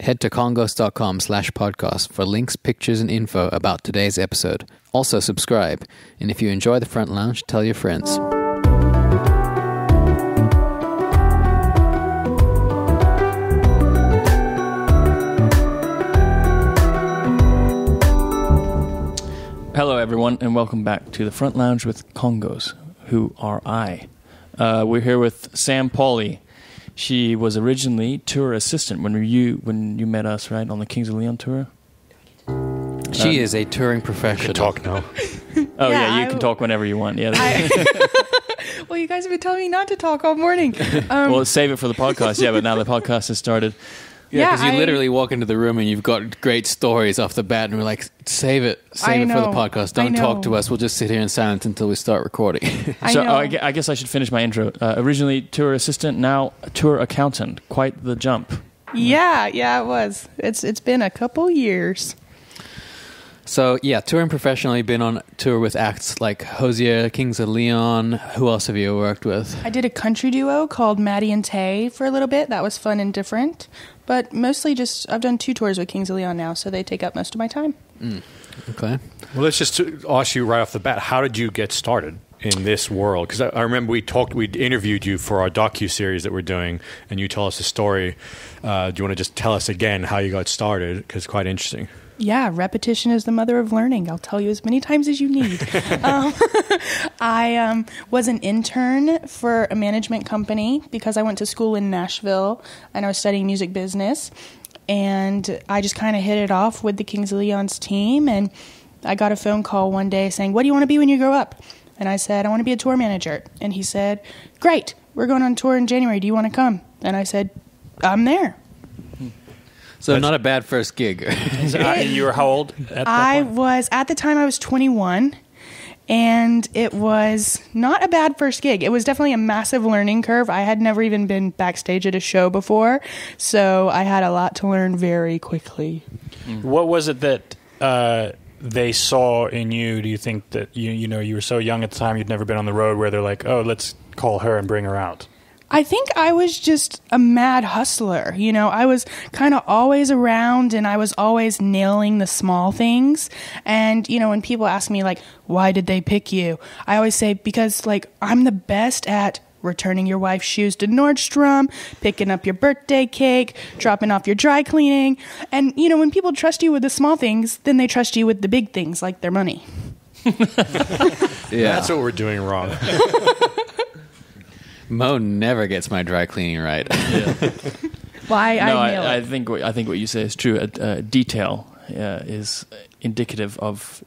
Head to kongos.com/podcast for links, pictures, and info about today's episode. Also subscribe, and if you enjoy the Front Lounge, tell your friends. Hello, everyone, and welcome back to the Front Lounge with KONGOS. Who are I? We're here with Sam Pauly. She was originally tour assistant when you met us, right, on the Kings of Leon tour. She is a touring professional. You can talk now. Oh yeah, you can talk whenever you want. Yeah. Well, you guys have been telling me not to talk all morning. Well, save it for the podcast. Yeah, but now the podcast has started. Yeah, because you literally walk into the room and you've got great stories off the bat, and we're like, save it for the podcast. Don't talk to us. We'll just sit here in silence until we start recording. I guess I should finish my intro. Originally tour assistant, now tour accountant. Quite the jump. Yeah, it was. It's been a couple years. So, yeah, touring professionally, been on tour with acts like Hosier, Kings of Leon. Who else have you worked with? I did a country duo called Maddie and Tay for a little bit. That was fun and different. But mostly just, I've done 2 tours with Kings of Leon now, so they take up most of my time. Okay. Well, let's just ask you right off the bat, how did you get started in this world? Because I remember we interviewed you for our docu-series that we're doing, and you told us a story. Do you want to just tell us again how you got started? Because it's quite interesting. Yeah, repetition is the mother of learning. I'll tell you as many times as you need. I was an intern for a management company because I went to school in Nashville and I was studying music business. And I just kind of hit it off with the Kings of Leon's team. And I got a phone call one day saying, "What do you want to be when you grow up?" And I said, "I want to be a tour manager." And he said, "Great, we're going on tour in January. Do you want to come?" And I said, "I'm there." So not a bad first gig. And you were how old at that point? At the time I was 21, and it was not a bad first gig. It was definitely a massive learning curve. I had never even been backstage at a show before, so I had a lot to learn very quickly. What was it that they saw in you? Do you think that you were so young at the time, you'd never been on the road, where they're like, "Oh, let's call her and bring her out"? I think I was just a mad hustler. I was kind of always around and I was always nailing the small things. And, when people ask me, like, why did they pick you? I always say, because, I'm the best at returning your wife's shoes to Nordstrom, picking up your birthday cake, dropping off your dry cleaning. And, when people trust you with the small things, then they trust you with the big things, like their money. Yeah. That's what we're doing wrong. Mo never gets my dry cleaning right. Yeah. Well, I think what you say is true. Detail is indicative of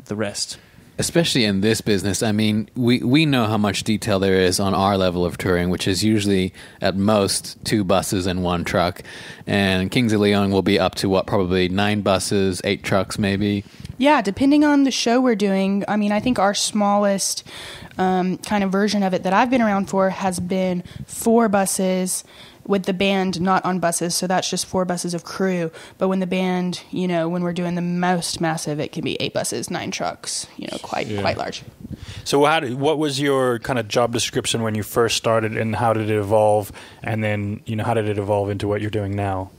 the rest. Especially in this business. I mean, we know how much detail there is on our level of touring, which is usually at most 2 buses and 1 truck. And Kings of Leon will be up to probably 9 buses, 8 trucks maybe. Yeah, depending on the show we're doing. I mean, I think our smallest kind of version of it that I've been around for has been 4 buses with the band not on buses, so that's just 4 buses of crew. But when the band, when we're doing the most massive, it can be 8 buses, 9 trucks, quite large. So what was your kind of job description when you first started, and how did it evolve? And then, how did it evolve into what you're doing now?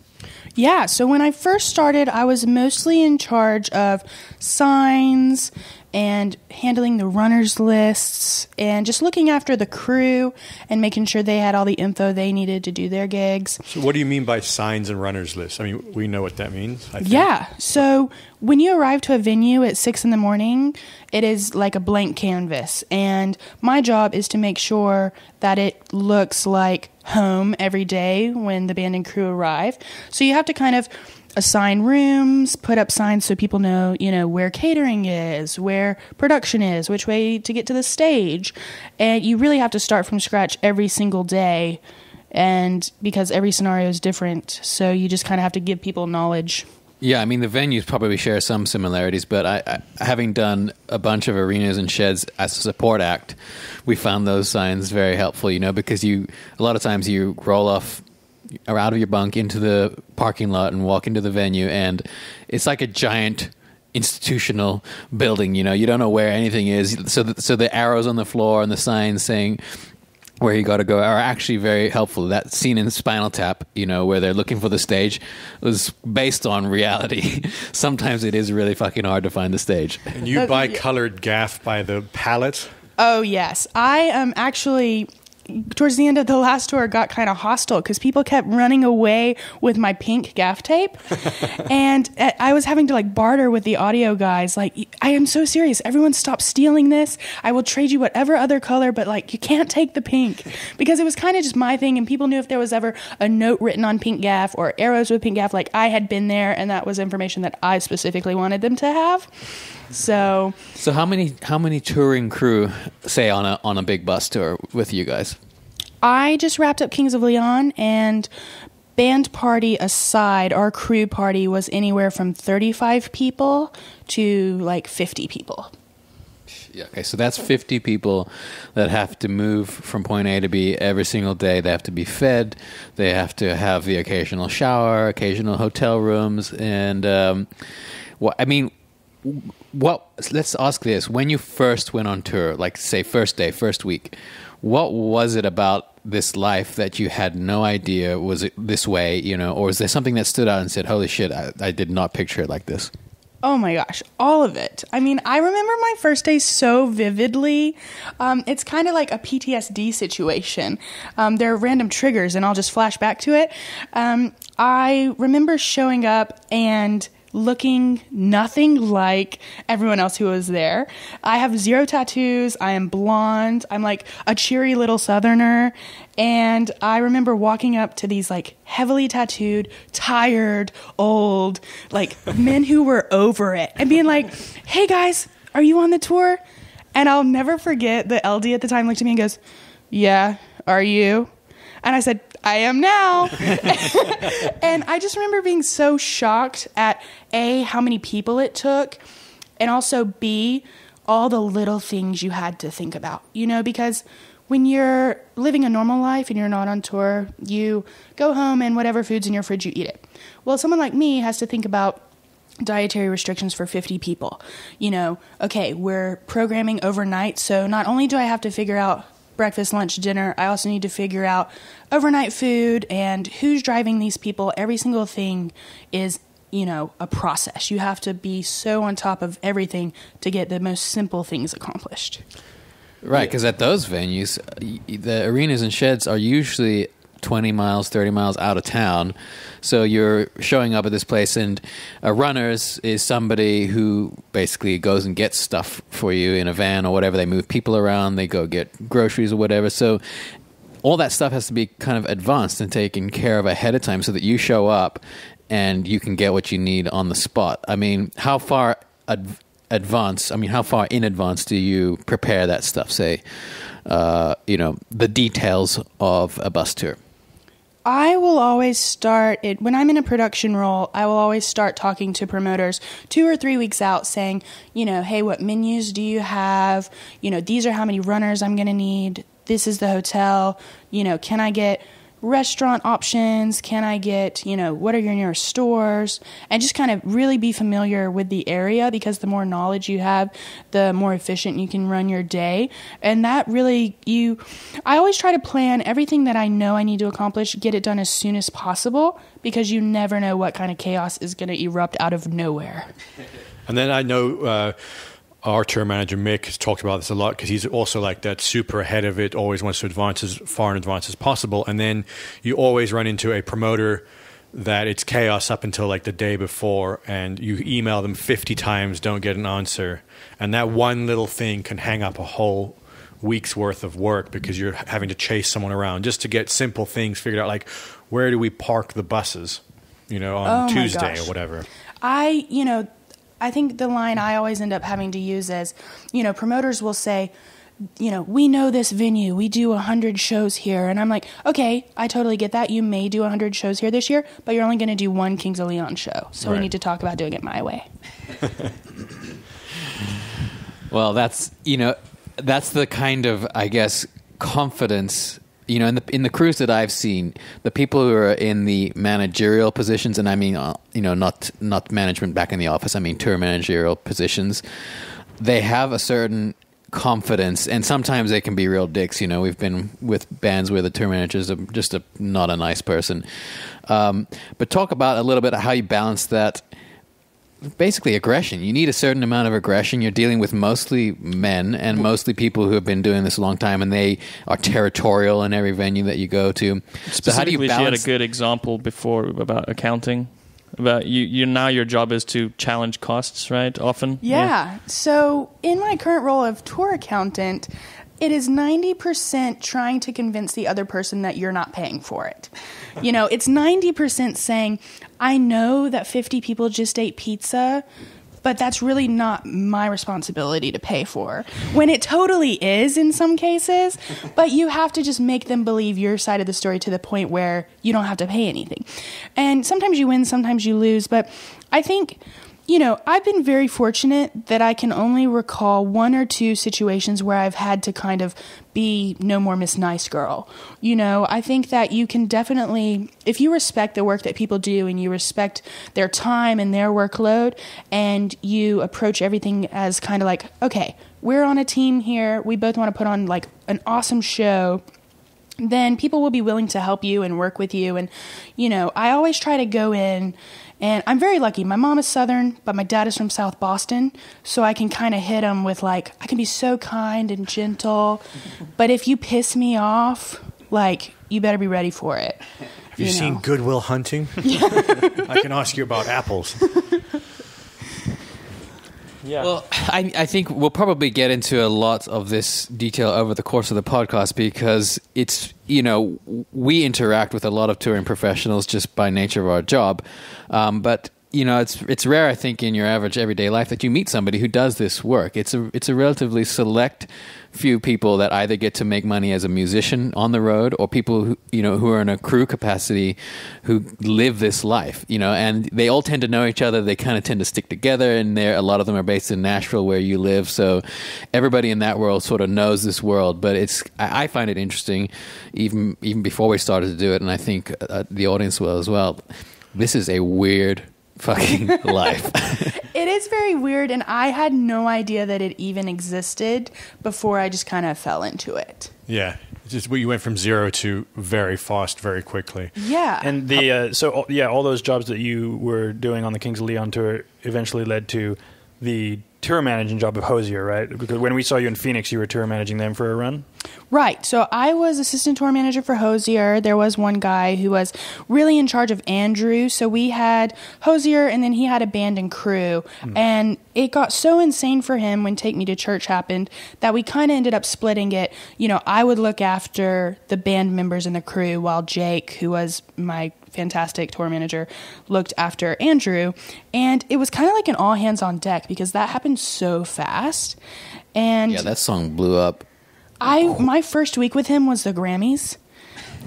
Yeah, so when I first started, I was mostly in charge of signs and handling the runners lists and just looking after the crew and making sure they had all the info they needed to do their gigs. So what do you mean by signs and runners lists? I mean, we know what that means, I think. Yeah, so when you arrive to a venue at 6 a.m, it is like a blank canvas. And my job is to make sure that it looks like home every day when the band and crew arrive. So you have to kind of assign rooms, put up signs so people know, where catering is, where production is, which way to get to the stage. And you really have to start from scratch every single day, and because every scenario is different. So you just kind of have to give people knowledge. Yeah, I mean, the venues probably share some similarities, but I having done a bunch of arenas and sheds as a support act, we found those signs very helpful, because a lot of times you roll off or out of your bunk into the parking lot and walk into the venue, and it's like a giant institutional building. You don't know where anything is. So the arrows on the floor and the signs saying where you got to go are actually very helpful. That scene in Spinal Tap, where they're looking for the stage, was based on reality. Sometimes it is really fucking hard to find the stage. And you buy colored gaff by the pallet? Oh, yes. I actually, towards the end of the last tour, got kind of hostile because people kept running away with my pink gaff tape. And I was having to barter with the audio guys. I am so serious. Everyone stop stealing this. I will trade you whatever other color, but you can't take the pink. Because it was kind of just my thing, and people knew if there was ever a note written on pink gaff or arrows with pink gaff, I had been there, and that was information that I specifically wanted them to have. So how many touring crew, say on a big bus tour with you guys? I just wrapped up Kings of Leon, and band party aside, our crew party was anywhere from 35 people to 50 people. Yeah, okay, so that's 50 people that have to move from point A to B every single day. They have to be fed. They have to have the occasional shower, occasional hotel rooms, and let's ask this. When you first went on tour, say first day, first week, what was it about this life that you had no idea was it this way, or is there something that stood out and said, holy shit, I did not picture it like this? Oh my gosh, all of it. I mean, I remember my first day so vividly. It's kind of like a PTSD situation. There are random triggers, and I'll just flash back to it. I remember showing up and looking nothing like everyone else who was there. I have 0 tattoos. I am blonde. I'm a cheery little Southerner. And I remember walking up to these heavily tattooed, tired, old, men who were over it and being hey guys, are you on the tour? And I'll never forget the LD at the time looked at me and goes, yeah, are you? And I said, I am now. And I just remember being so shocked at A, how many people it took, and also B, all the little things you had to think about, because when you're living a normal life and you're not on tour, you go home and whatever food's in your fridge, you eat it. Well, someone like me has to think about dietary restrictions for 50 people. Okay, we're programming overnight, so not only do I have to figure out breakfast, lunch, dinner, I also need to figure out overnight food and who's driving these people. Every single thing is, a process. You have to be so on top of everything to get the most simple things accomplished. Right, because at those venues, the arenas and sheds are usually 20 miles, 30 miles out of town. So you're showing up at this place, and runners is somebody who basically goes and gets stuff for you in a van or whatever. They move people around, they go get groceries or whatever. So all that stuff has to be kind of advanced and taken care of ahead of time so that you show up and you can get what you need on the spot. I mean, how far how far in advance do you prepare that stuff, say, the details of a bus tour? I will always start it when I'm in a production role. I will always start talking to promoters 2 or 3 weeks out saying, hey, what menus do you have? These are how many runners I'm going to need. This is the hotel. Can I get restaurant options? Can I get, what are your nearest stores? And just kind of really be familiar with the area, because the more knowledge you have, the more efficient you can run your day. And that really, I always try to plan everything that I know I need to accomplish, get it done as soon as possible, because you never know what kind of chaos is going to erupt out of nowhere. And then I know our tour manager, Mick, has talked about this a lot, because he's also like that, super ahead of it, always wants to advance as far in advance as possible. And then you always run into a promoter that it's chaos up until the day before, and you email them 50 times, don't get an answer. And that one little thing can hang up a whole week's worth of work, because you're having to chase someone around just to get simple things figured out, like where do we park the buses, on Tuesday or whatever. I think the line I always end up having to use is, promoters will say, we know this venue, we do 100 shows here. And I'm like, okay, I totally get that. You may do 100 shows here this year, but you're only going to do one Kings of Leon show. So right. We need to talk about doing it my way. Well, that's the kind of, I guess, confidence, in the crews that I've seen, the people who are in the managerial positions, and I mean, not management back in the office, I mean tour managerial positions, they have a certain confidence, and sometimes they can be real dicks. You know, we've been with bands where the tour manager is just not a nice person. But talk about a little bit of how you balance that. Basically, aggression. You need a certain amount of aggression. You're dealing with mostly men and mostly people who have been doing this a long time, and they are territorial in every venue that you go to. So how do you balance? She had a good example before about accounting. About you now, your job is to challenge costs, right? Often. Yeah. So in my current role of tour accountant, it is 90% trying to convince the other person that you're not paying for it. You know, it's 90% saying, I know that 50 people just ate pizza, but that's really not my responsibility to pay for. When it totally is in some cases, but you have to just make them believe your side of the story to the point where you don't have to pay anything. And sometimes you win, sometimes you lose, but I think, you know, I've been very fortunate that I can only recall 1 or 2 situations where I've had to kind of be no more Miss Nice Girl. You know, I think that you can definitely, if you respect the work that people do and you respect their time and their workload, and you approach everything as kind of like, okay, we're on a team here, we both want to put on like an awesome show, then people will be willing to help you and work with you. And, you know, I always try to go in, and I'm very lucky. My mom is Southern, but my dad is from South Boston, so I can kind of hit them with, like, I can be so kind and gentle, but if you piss me off, like, you better be ready for it. Have you seen Good Will Hunting? I can ask you about apples. Yeah. Well, I think we'll probably get into a lot of this detail over the course of the podcast because it's, you know, we interact with a lot of touring professionals just by nature of our job. But, you know, it's rare, I think, in your average everyday life that you meet somebody who does this work. It's a relatively select few people that either get to make money as a musician on the road or people who, you know, who are in a crew capacity who live this life, you know, and they all tend to know each other. They kind of tend to stick together, and a lot of them are based in Nashville where you live. So everybody in that world sort of knows this world, but I find it interesting even before we started to do it. And I think the audience will as well. This is a weird fucking life. It is very weird, and I had no idea that it even existed before I just kind of fell into it. Yeah. Just you went from 0 to very fast, very quickly. Yeah. And all those jobs that you were doing on the Kings of Leon tour eventually led to the tour managing job of Hozier, right? Because when we saw you in Phoenix, you were tour managing them for a run? Right. So I was assistant tour manager for Hozier. There was one guy who was really in charge of Andrew. So we had Hozier, and then he had a band and crew. And it got so insane for him when Take Me to Church happened that we kind of ended up splitting it. You know, I would look after the band members and the crew while Jake, who was my fantastic tour manager, looked after Andrew. And it was kind of like an all hands on deck because that happened so fast. And yeah, that song blew up. My first week with him was the Grammys.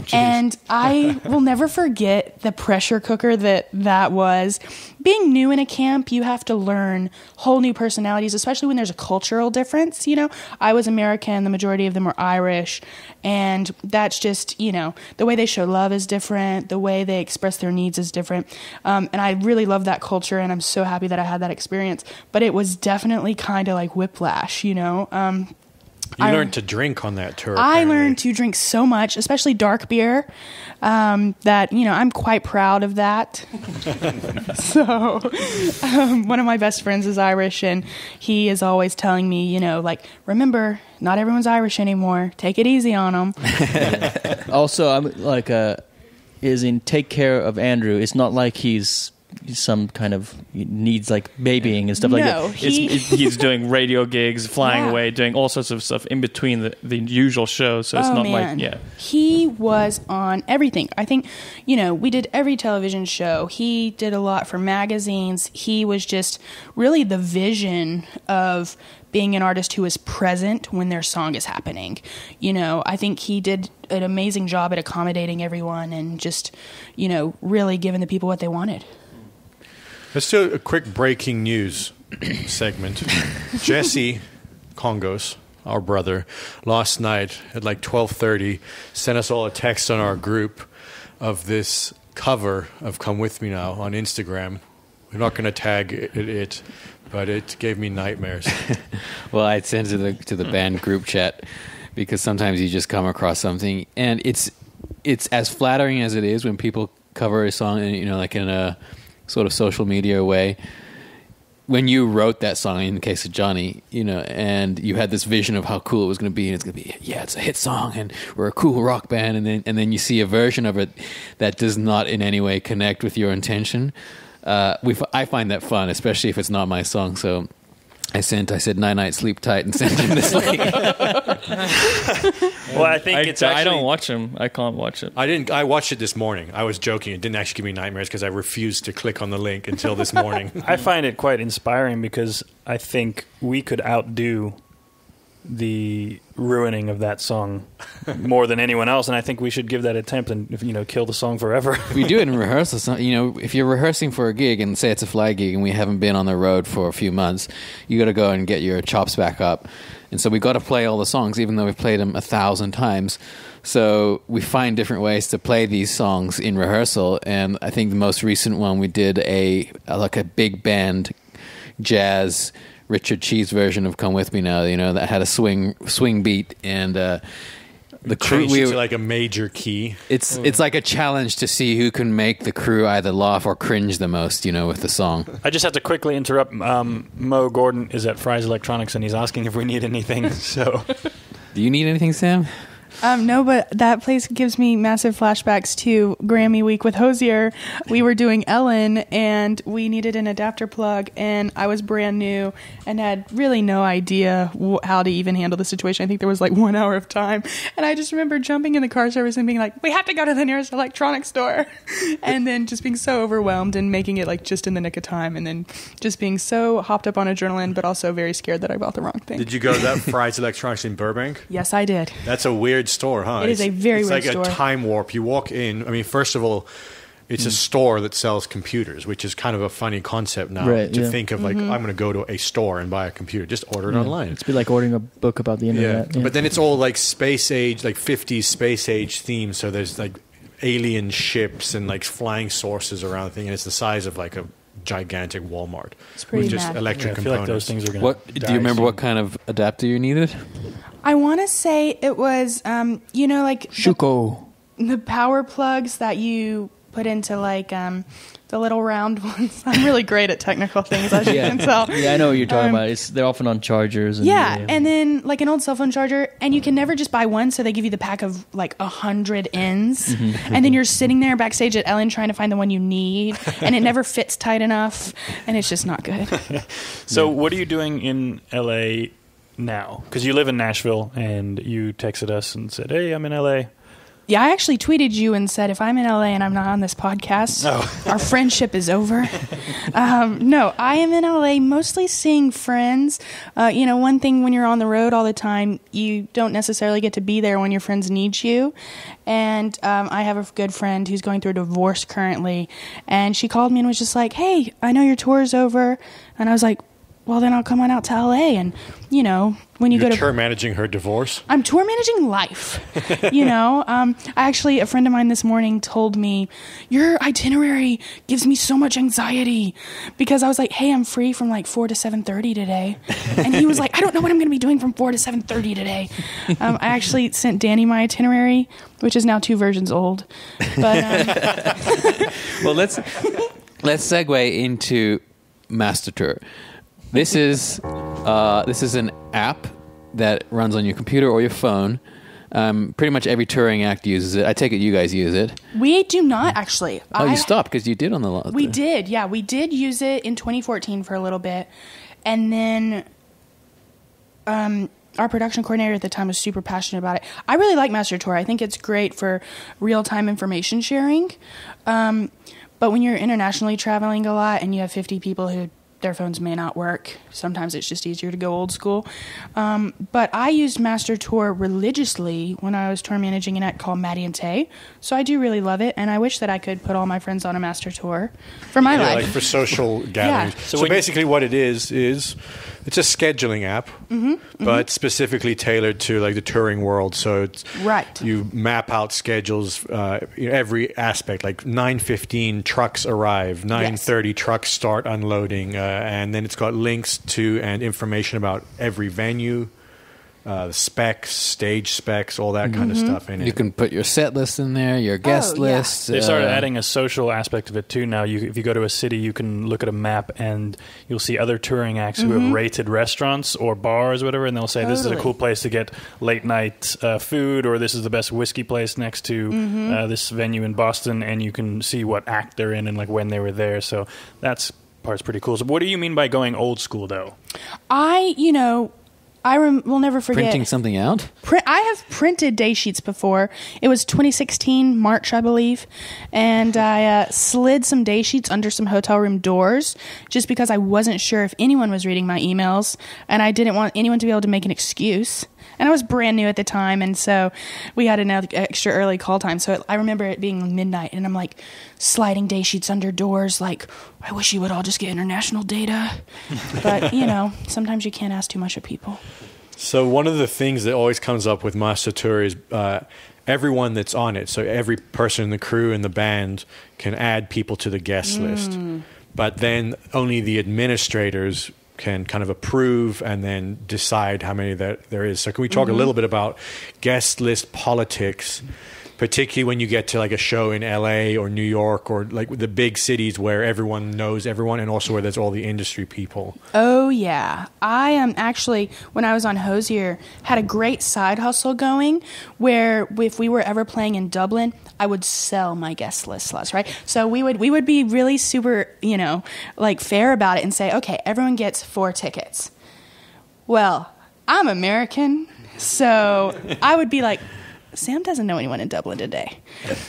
Jeez. And I will never forget the pressure cooker that was. Being new in a camp, you have to learn whole new personalities, especially when there's a cultural difference, you know. I was American, the majority of them were Irish, and that's just, you know, the way they show love is different, the way they express their needs is different, and I really love that culture, and I'm so happy that I had that experience, but it was definitely kind of like whiplash, you know. You learned to drink on that tour. I learned to drink so much, especially dark beer, that, you know, I'm quite proud of that. So one of my best friends is Irish, and he is always telling me, you know, like, remember, not everyone's Irish anymore. Take it easy on them. Also, I'm like, is in take care of Andrew. It's not like he's some kind of needs like babying and stuff like that. He's doing radio gigs, flying away, doing all sorts of stuff in between the usual shows. So it's not like, he was on everything. I think, you know, we did every television show. He did a lot for magazines. He was just really the vision of being an artist who is present when their song is happening. You know, I think he did an amazing job at accommodating everyone and just, you know, really giving the people what they wanted. Let's do a quick breaking news segment. Jesse KONGOS, our brother, last night at like 12:30 sent us all a text on our group of this cover of Come With Me Now on Instagram. We're not going to tag it, but it gave me nightmares. Well, I'd send to the band group chat because sometimes you just come across something, and it's as flattering as it is when people cover a song, and like in a sort of social media way. When you wrote that song, in the case of Johnny, and you had this vision of how cool it was going to be, and it's going to be, it's a hit song, and we're a cool rock band, and then you see a version of it that does not in any way connect with your intention. I find that fun, especially if it's not my song. So I said, night night, sleep tight, and sent him this link. Well, I think it's actually... I don't watch them. I can't watch it. I watched it this morning. I was joking. It didn't actually give me nightmares because I refused to click on the link until this morning. I find it quite inspiring because I think we could outdo the ruining of that song more than anyone else, and I think we should give that attempt and kill the song forever. We do it in rehearsal. If you're rehearsing for a gig and say it's a fly gig and we haven't been on the road for a few months, you got to go and get your chops back up. And so we got to play all the songs, even though we've played them 1,000 times. So we find different ways to play these songs in rehearsal. And I think the most recent one we did a big band jazz Richard Cheese version of "Come With Me Now," that had a swing beat, and the crew changed it to like a major key. It's like a challenge to see who can make the crew either laugh or cringe the most, with the song. I just have to quickly interrupt. Mo Gordon is at Fry's Electronics, and he's asking if we need anything. So, do you need anything, Sam? No, but that place gives me massive flashbacks to Grammy Week with Hosier. We were doing Ellen, and we needed an adapter plug, and I was brand new and had really no idea how to even handle the situation. I think there was like 1 hour of time, and I just remember jumping in the car service and being like, we have to go to the nearest electronics store, and then just being so overwhelmed and making it like just in the nick of time, and then just being so hopped up on adrenaline, but also very scared that I bought the wrong thing. Did you go to that Fry's Electronics in Burbank? Yes, I did. That's a weird store, huh? It is a very weird store. It's like a time warp. You walk in. I mean, first of all, it's a store that sells computers, which is kind of a funny concept now to think of. Like, I'm going to go to a store and buy a computer. Just order it online. It's like ordering a book about the internet. Yeah. But then it's all like space age, like 50s space age themes. So there's like alien ships and like flying saucers around the thing, and it's the size of like a gigantic Walmart. It's pretty with just mad. electric I feel components. like those things are going to Do you remember what kind of adapter you needed? I want to say it was, like Shuko. the power plugs that you put into like the little round ones. I'm really great at technical things, as you can tell. Yeah, I know what you're talking about. They're often on chargers. And and then like an old cell phone charger, and you can never just buy one, so they give you the pack of like 100 ends, and then you're sitting there backstage at Ellen trying to find the one you need, and it never fits tight enough, and it's just not good. So what are you doing in LA now? Because you live in Nashville, and you texted us and said, hey, I'm in LA. Yeah, I actually tweeted you and said, if I'm in LA and I'm not on this podcast, our friendship is over. No, I am in LA mostly seeing friends. One thing when you're on the road all the time, you don't necessarily get to be there when your friends need you. And I have a good friend who's going through a divorce currently. And she called me and was just like, hey, I know your tour's over. And I was like, well, then I'll come on out to LA. And, when you go to... You're tour managing her divorce? I'm tour managing life. A friend of mine this morning told me, your itinerary gives me so much anxiety, because I was like, hey, I'm free from like 4 to 7:30 today. And he was like, I don't know what I'm going to be doing from 4 to 7:30 today. I actually sent Danny my itinerary, which is now 2 versions old. But Well, let's segue into Master Tour. This is an app that runs on your computer or your phone. Pretty much every touring act uses it. I take it you guys use it. we do not actually. You stopped because you did on the last. We did, yeah. We did use it in 2014 for a little bit. And then our production coordinator at the time was super passionate about it. I really like Master Tour. I think it's great for real-time information sharing. But when you're internationally traveling a lot and you have 50 people who their phones may not work. Sometimes it's just easier to go old school. But I used Master Tour religiously when I was tour managing an act called Maddie and Tay. So I do really love it, and I wish that I could put all my friends on a Master Tour for my life. Like for social gatherings. Yeah. So basically what it is it's a scheduling app, but specifically tailored to like the touring world. So it's, you map out schedules, every aspect, like 9:15 trucks arrive, 9:30 trucks start unloading, and then it's got links to and information about every venue, specs, stage specs, all that kind of stuff in it. You can put your set list in there, your guest list. They started adding a social aspect of it too now. If you go to a city, you can look at a map and you'll see other touring acts who have rated restaurants or bars or whatever, and they'll say this is a cool place to get late night food, or this is the best whiskey place next to this venue in Boston, and you can see what act they're in and like when they were there. So that's part's pretty cool. So what do you mean by going old school though? I will never forget. Printing something out? I have printed day sheets before. It was 2016, March, I believe. And I slid some day sheets under some hotel room doors just because I wasn't sure if anyone was reading my emails. And I didn't want anyone to be able to make an excuse. And I was brand new at the time, and so we had an extra early call time. So I remember it being midnight, and I'm like sliding day sheets under doors, like, I wish you would all just get international data. But, sometimes you can't ask too much of people. So one of the things that always comes up with Master Tour is everyone that's on it. So every person in the crew and the band can add people to the guest list. But then only the administrators can kind of approve and then decide how many there is. So can we talk a little bit about guest list politics, particularly when you get to like a show in LA or New York or like the big cities where everyone knows everyone and also where there's all the industry people? Oh, yeah. I am actually, when I was on Hosier, had a great side hustle going where if we were ever playing in Dublin, I would sell my guest list slots, right? So we would be really super, fair about it and say, okay, everyone gets 4 tickets. Well, I'm American, so I would be like, Sam doesn't know anyone in Dublin today.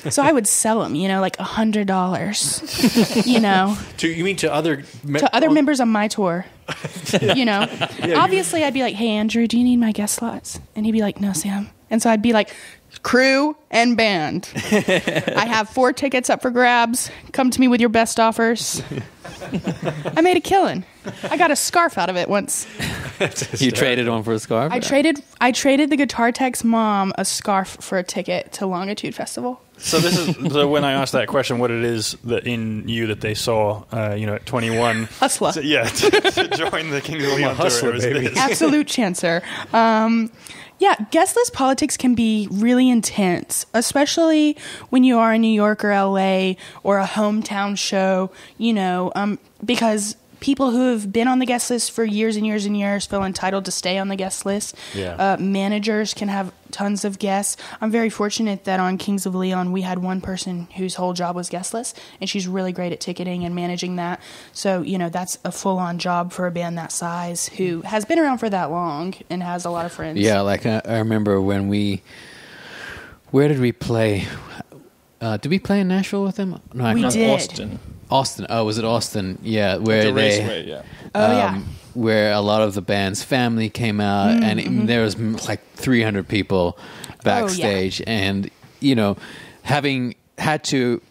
So I would sell them, like $100, You mean to other... to other members on my tour, Obviously, I'd be like, hey, Andrew, do you need my guest slots? And he'd be like, no, Sam. And so I'd be like, crew and band. I have 4 tickets up for grabs. Come to me with your best offers. I made a killing. I got a scarf out of it once. You traded one for a scarf? I traded the guitar tech's mom a scarf for a ticket to Longitude Festival. So this is when I asked that question, what it is that in you that they saw, at 21, hustler. To join the Kings of Leon hustler, tour. baby. Absolute chancer. Yeah, guest list politics can be really intense, especially when you are in New York or LA or a hometown show, because people who have been on the guest list for years and years and years feel entitled to stay on the guest list. Yeah. Managers can have tons of guests. I'm very fortunate that on Kings of Leon, we had one person whose whole job was guest list, and she's really great at ticketing and managing that. So, that's a full-on job for a band that size who has been around for that long and has a lot of friends. Yeah, like I remember when where did we play? Did we play in Nashville with them? No, we did. Austin. Oh, was it Austin? Yeah, where where a lot of the band's family came out, and there was like 300 people backstage, and having had to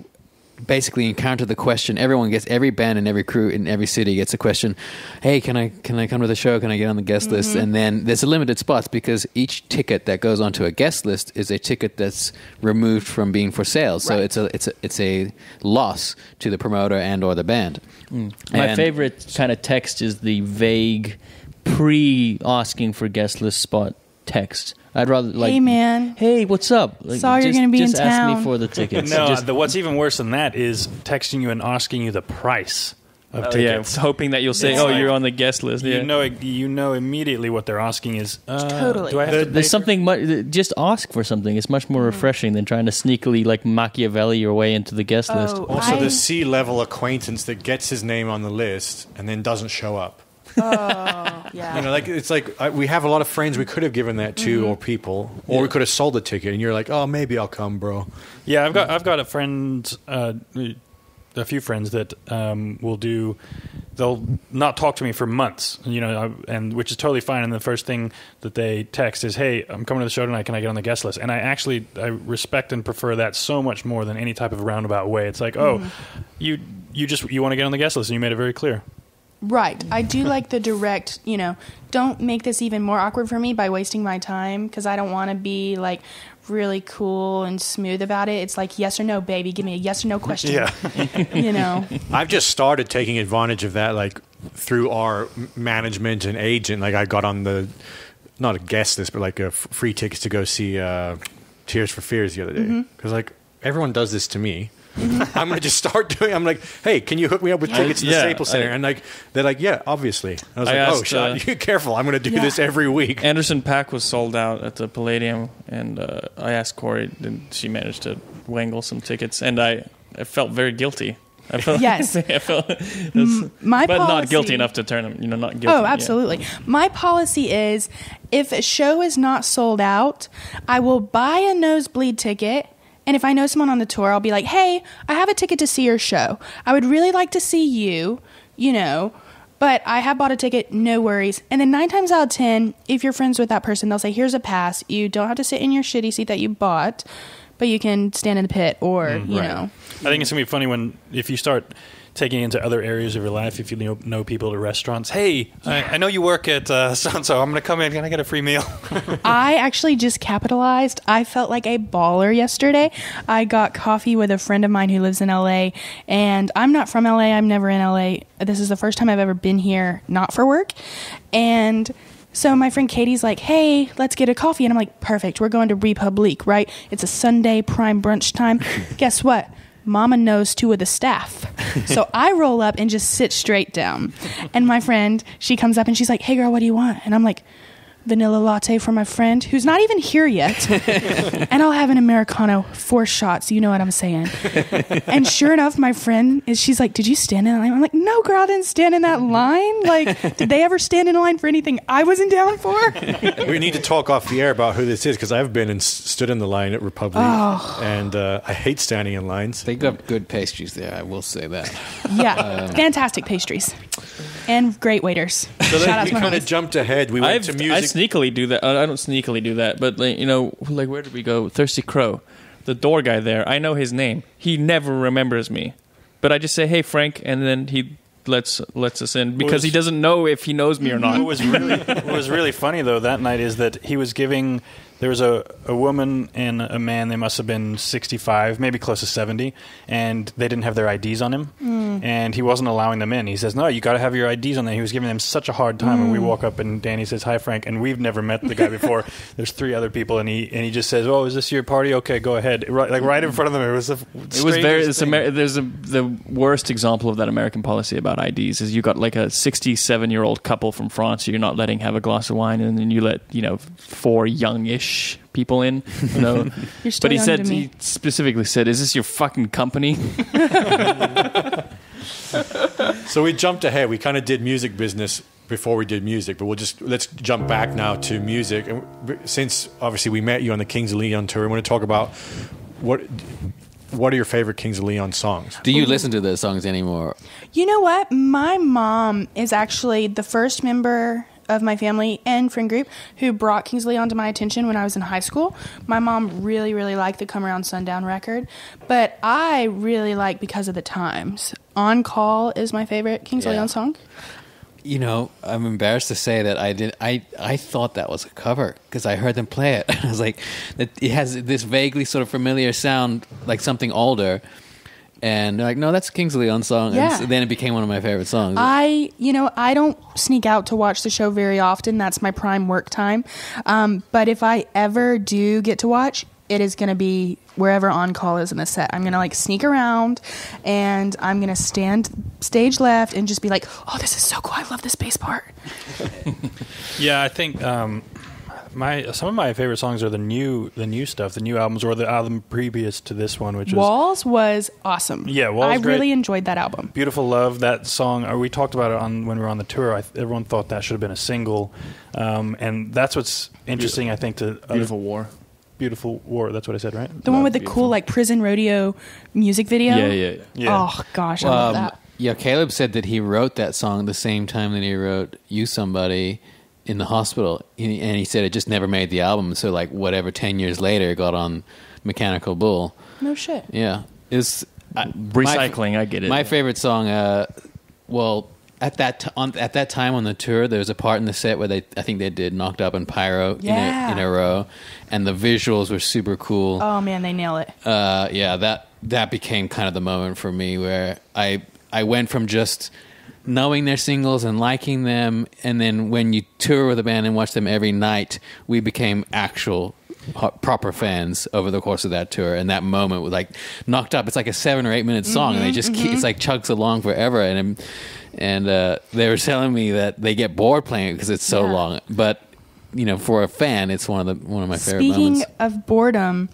basically encounter the question, every band and every crew in every city gets a question, hey, can I come to the show? Can I get on the guest list? And then there's a limited spots because each ticket that goes onto a guest list is a ticket that's removed from being for sale. So it's a loss to the promoter and or the band. My favorite kind of text is the vague pre-asking for guest list spot text. I'd rather hey man, hey, what's up? Saw you're going to be in town. Just ask me for the tickets. What's even worse than that is texting you and asking you the price of tickets, hoping that you'll say, you're on the guest list. Yeah. You know immediately what they're asking is totally. Do I have to There's something. Just ask for something. It's much more refreshing than trying to sneakily Machiavelli your way into the guest list. Also, the C-level acquaintance that gets his name on the list and then doesn't show up. Oh, yeah. We have a lot of friends we could have given that to, or people, or we could have sold the ticket, and you're like, oh, maybe I'll come, bro. Yeah, I've got a friend, a few friends that will do they'll not talk to me for months, and which is totally fine. And the first thing that they text is, "Hey, I'm coming to the show tonight. Can I get on the guest list?" And I respect and prefer that so much more than any type of roundabout way. It's like, oh, you want to get on the guest list, and you made it very clear. Right. I do like the direct, don't make this even more awkward for me by wasting my time, because I don't want to be like really cool and smooth about it. It's like, yes or no, baby. Give me a yes or no question. Yeah. I've just started taking advantage of that, like through our management and agent. Like I got on not a guest list, but like free tickets to go see Tears for Fears the other day. Because like everyone does this to me. I'm going to just start doing. I'm like, hey, can you hook me up with tickets to the Staples Center? And like, they're like, yeah, obviously. I was like, Sean, you careful. I'm going to do this every week. Anderson .Paak was sold out at the Palladium, and I asked Corey, and she managed to wangle some tickets, and I felt very guilty. I felt, yes, I felt, my but policy, not guilty enough to turn them. Not guilty. Oh, absolutely. Yeah. My policy is, if a show is not sold out, I will buy a nosebleed ticket. And if I know someone on the tour, I'll be like, hey, I have a ticket to see your show. I would really like to see you, but I have bought a ticket, no worries. And then 9 times out of 10, if you're friends with that person, they'll say, here's a pass. You don't have to sit in your shitty seat that you bought, but you can stand in the pit or, you know. I think it's going to be funny if you start taking into other areas of your life, if you know people at restaurants. Hey, I know you work at so-and-so. I'm going to come in. Can I get a free meal? I actually just capitalized. I felt like a baller yesterday. I got coffee with a friend of mine who lives in LA, and I'm not from LA. I'm never in LA. This is the first time I've ever been here, not for work. And so my friend Katie's like, hey, let's get a coffee. And I'm like, perfect. We're going to Republique, right? It's a Sunday prime brunch time. Guess what? Mama knows 2 of the staff. So I roll up and just sit straight down. And my friend, she comes up and she's like, hey, girl, what do you want? And I'm like, vanilla latte for my friend who's not even here yet. And I'll have an Americano, 4 shots. You know what I'm saying. And sure enough, my friend, she's like, did you stand in that line? I'm like, no, girl, I didn't stand in that line. Like, did they ever stand in a line for anything I wasn't down for? We need to talk off the air about who this is, because I've been and stood in the line at Republic, and I hate standing in lines. They got good pastries there, I will say that. Yeah, fantastic pastries. And great waiters. So then we kind of jumped ahead. We went to music. I sneakily do that. I don't sneakily do that, but where did we go? Thirsty Crow, the door guy there. I know his name. He never remembers me, but I just say, "Hey, Frank," and then he lets us in because he doesn't know if he knows me or not. What was really funny though that night is that he was giving. There was a woman and a man. They must have been 65, maybe close to 70, and they didn't have their IDs on him, and he wasn't allowing them in. He says, no, you got to have your IDs on there. He was giving them such a hard time, and we walk up, and Danny says, hi, Frank, and we've never met the guy before. There's 3 other people, and he just says, oh, is this your party? Okay, go ahead. Right in front of them. It was the worst example of that American policy about IDs is you got like a 67-year-old couple from France you're not letting have a glass of wine, and then you let 4 youngish people in, You're still but he specifically said, is this your fucking company? So we jumped ahead. We kind of did music business before we did music, but let's jump back now to music. And since obviously we met you on the Kings of Leon tour, we want to talk about what are your favorite Kings of Leon songs? Do you listen to those songs anymore? You know what? My mom is actually the first member of my family and friend group who brought Kings of Leon to my attention when I was in high school. My mom really, really liked the Come Around Sundown record, but I really like Because of the Times. On Call is my favorite Kings of Leon song. I'm embarrassed to say that I thought that was a cover because I heard them play it. I was like, it has this vaguely sort of familiar sound, like something older. And they're like, no, that's a Kings of Leon song. Yeah. And so then it became one of my favorite songs. I don't sneak out to watch the show very often. That's my prime work time. But if I ever do get to watch, it is going to be wherever On Call is in the set. I'm going to sneak around and I'm going to stand stage left and just be like, oh, this is so cool. I love this bass part. Yeah, I think some of my favorite songs are the new stuff, the new albums, or the album previous to this one, which Walls was awesome. Yeah, Walls. I great. really enjoyed that album. Beautiful Love, that song. We talked about it when we were on the tour. Everyone thought that should have been a single, and that's what's interesting. I think Beautiful War. Beautiful War. That's what I said, right? The one with the cool prison rodeo music video. Yeah. Oh gosh, I love that. Yeah, Caleb said that he wrote that song the same time that he wrote "You Somebody" in the hospital, and he said it just never made the album. So, like, whatever, 10 years later, it got on Mechanical Bull. No shit. Yeah, it's Recycling, I get it. My favorite song. Well, at that time on the tour, there was a part in the set where I think they did "Knocked Up" and "Pyro" in a row, and the visuals were super cool. Oh man, they nail it. Yeah, that became kind of the moment for me where I went from just knowing their singles and liking them, and then when you tour with a band and watch them every night, we became actual proper fans over the course of that tour. And that moment was like Knocked Up. It's like a 7 or 8 minute song, and they just it's like chugs along forever. And they were telling me that they get bored playing it because it's so long. But for a fan, it's one of my favorite moments. Speaking of boredom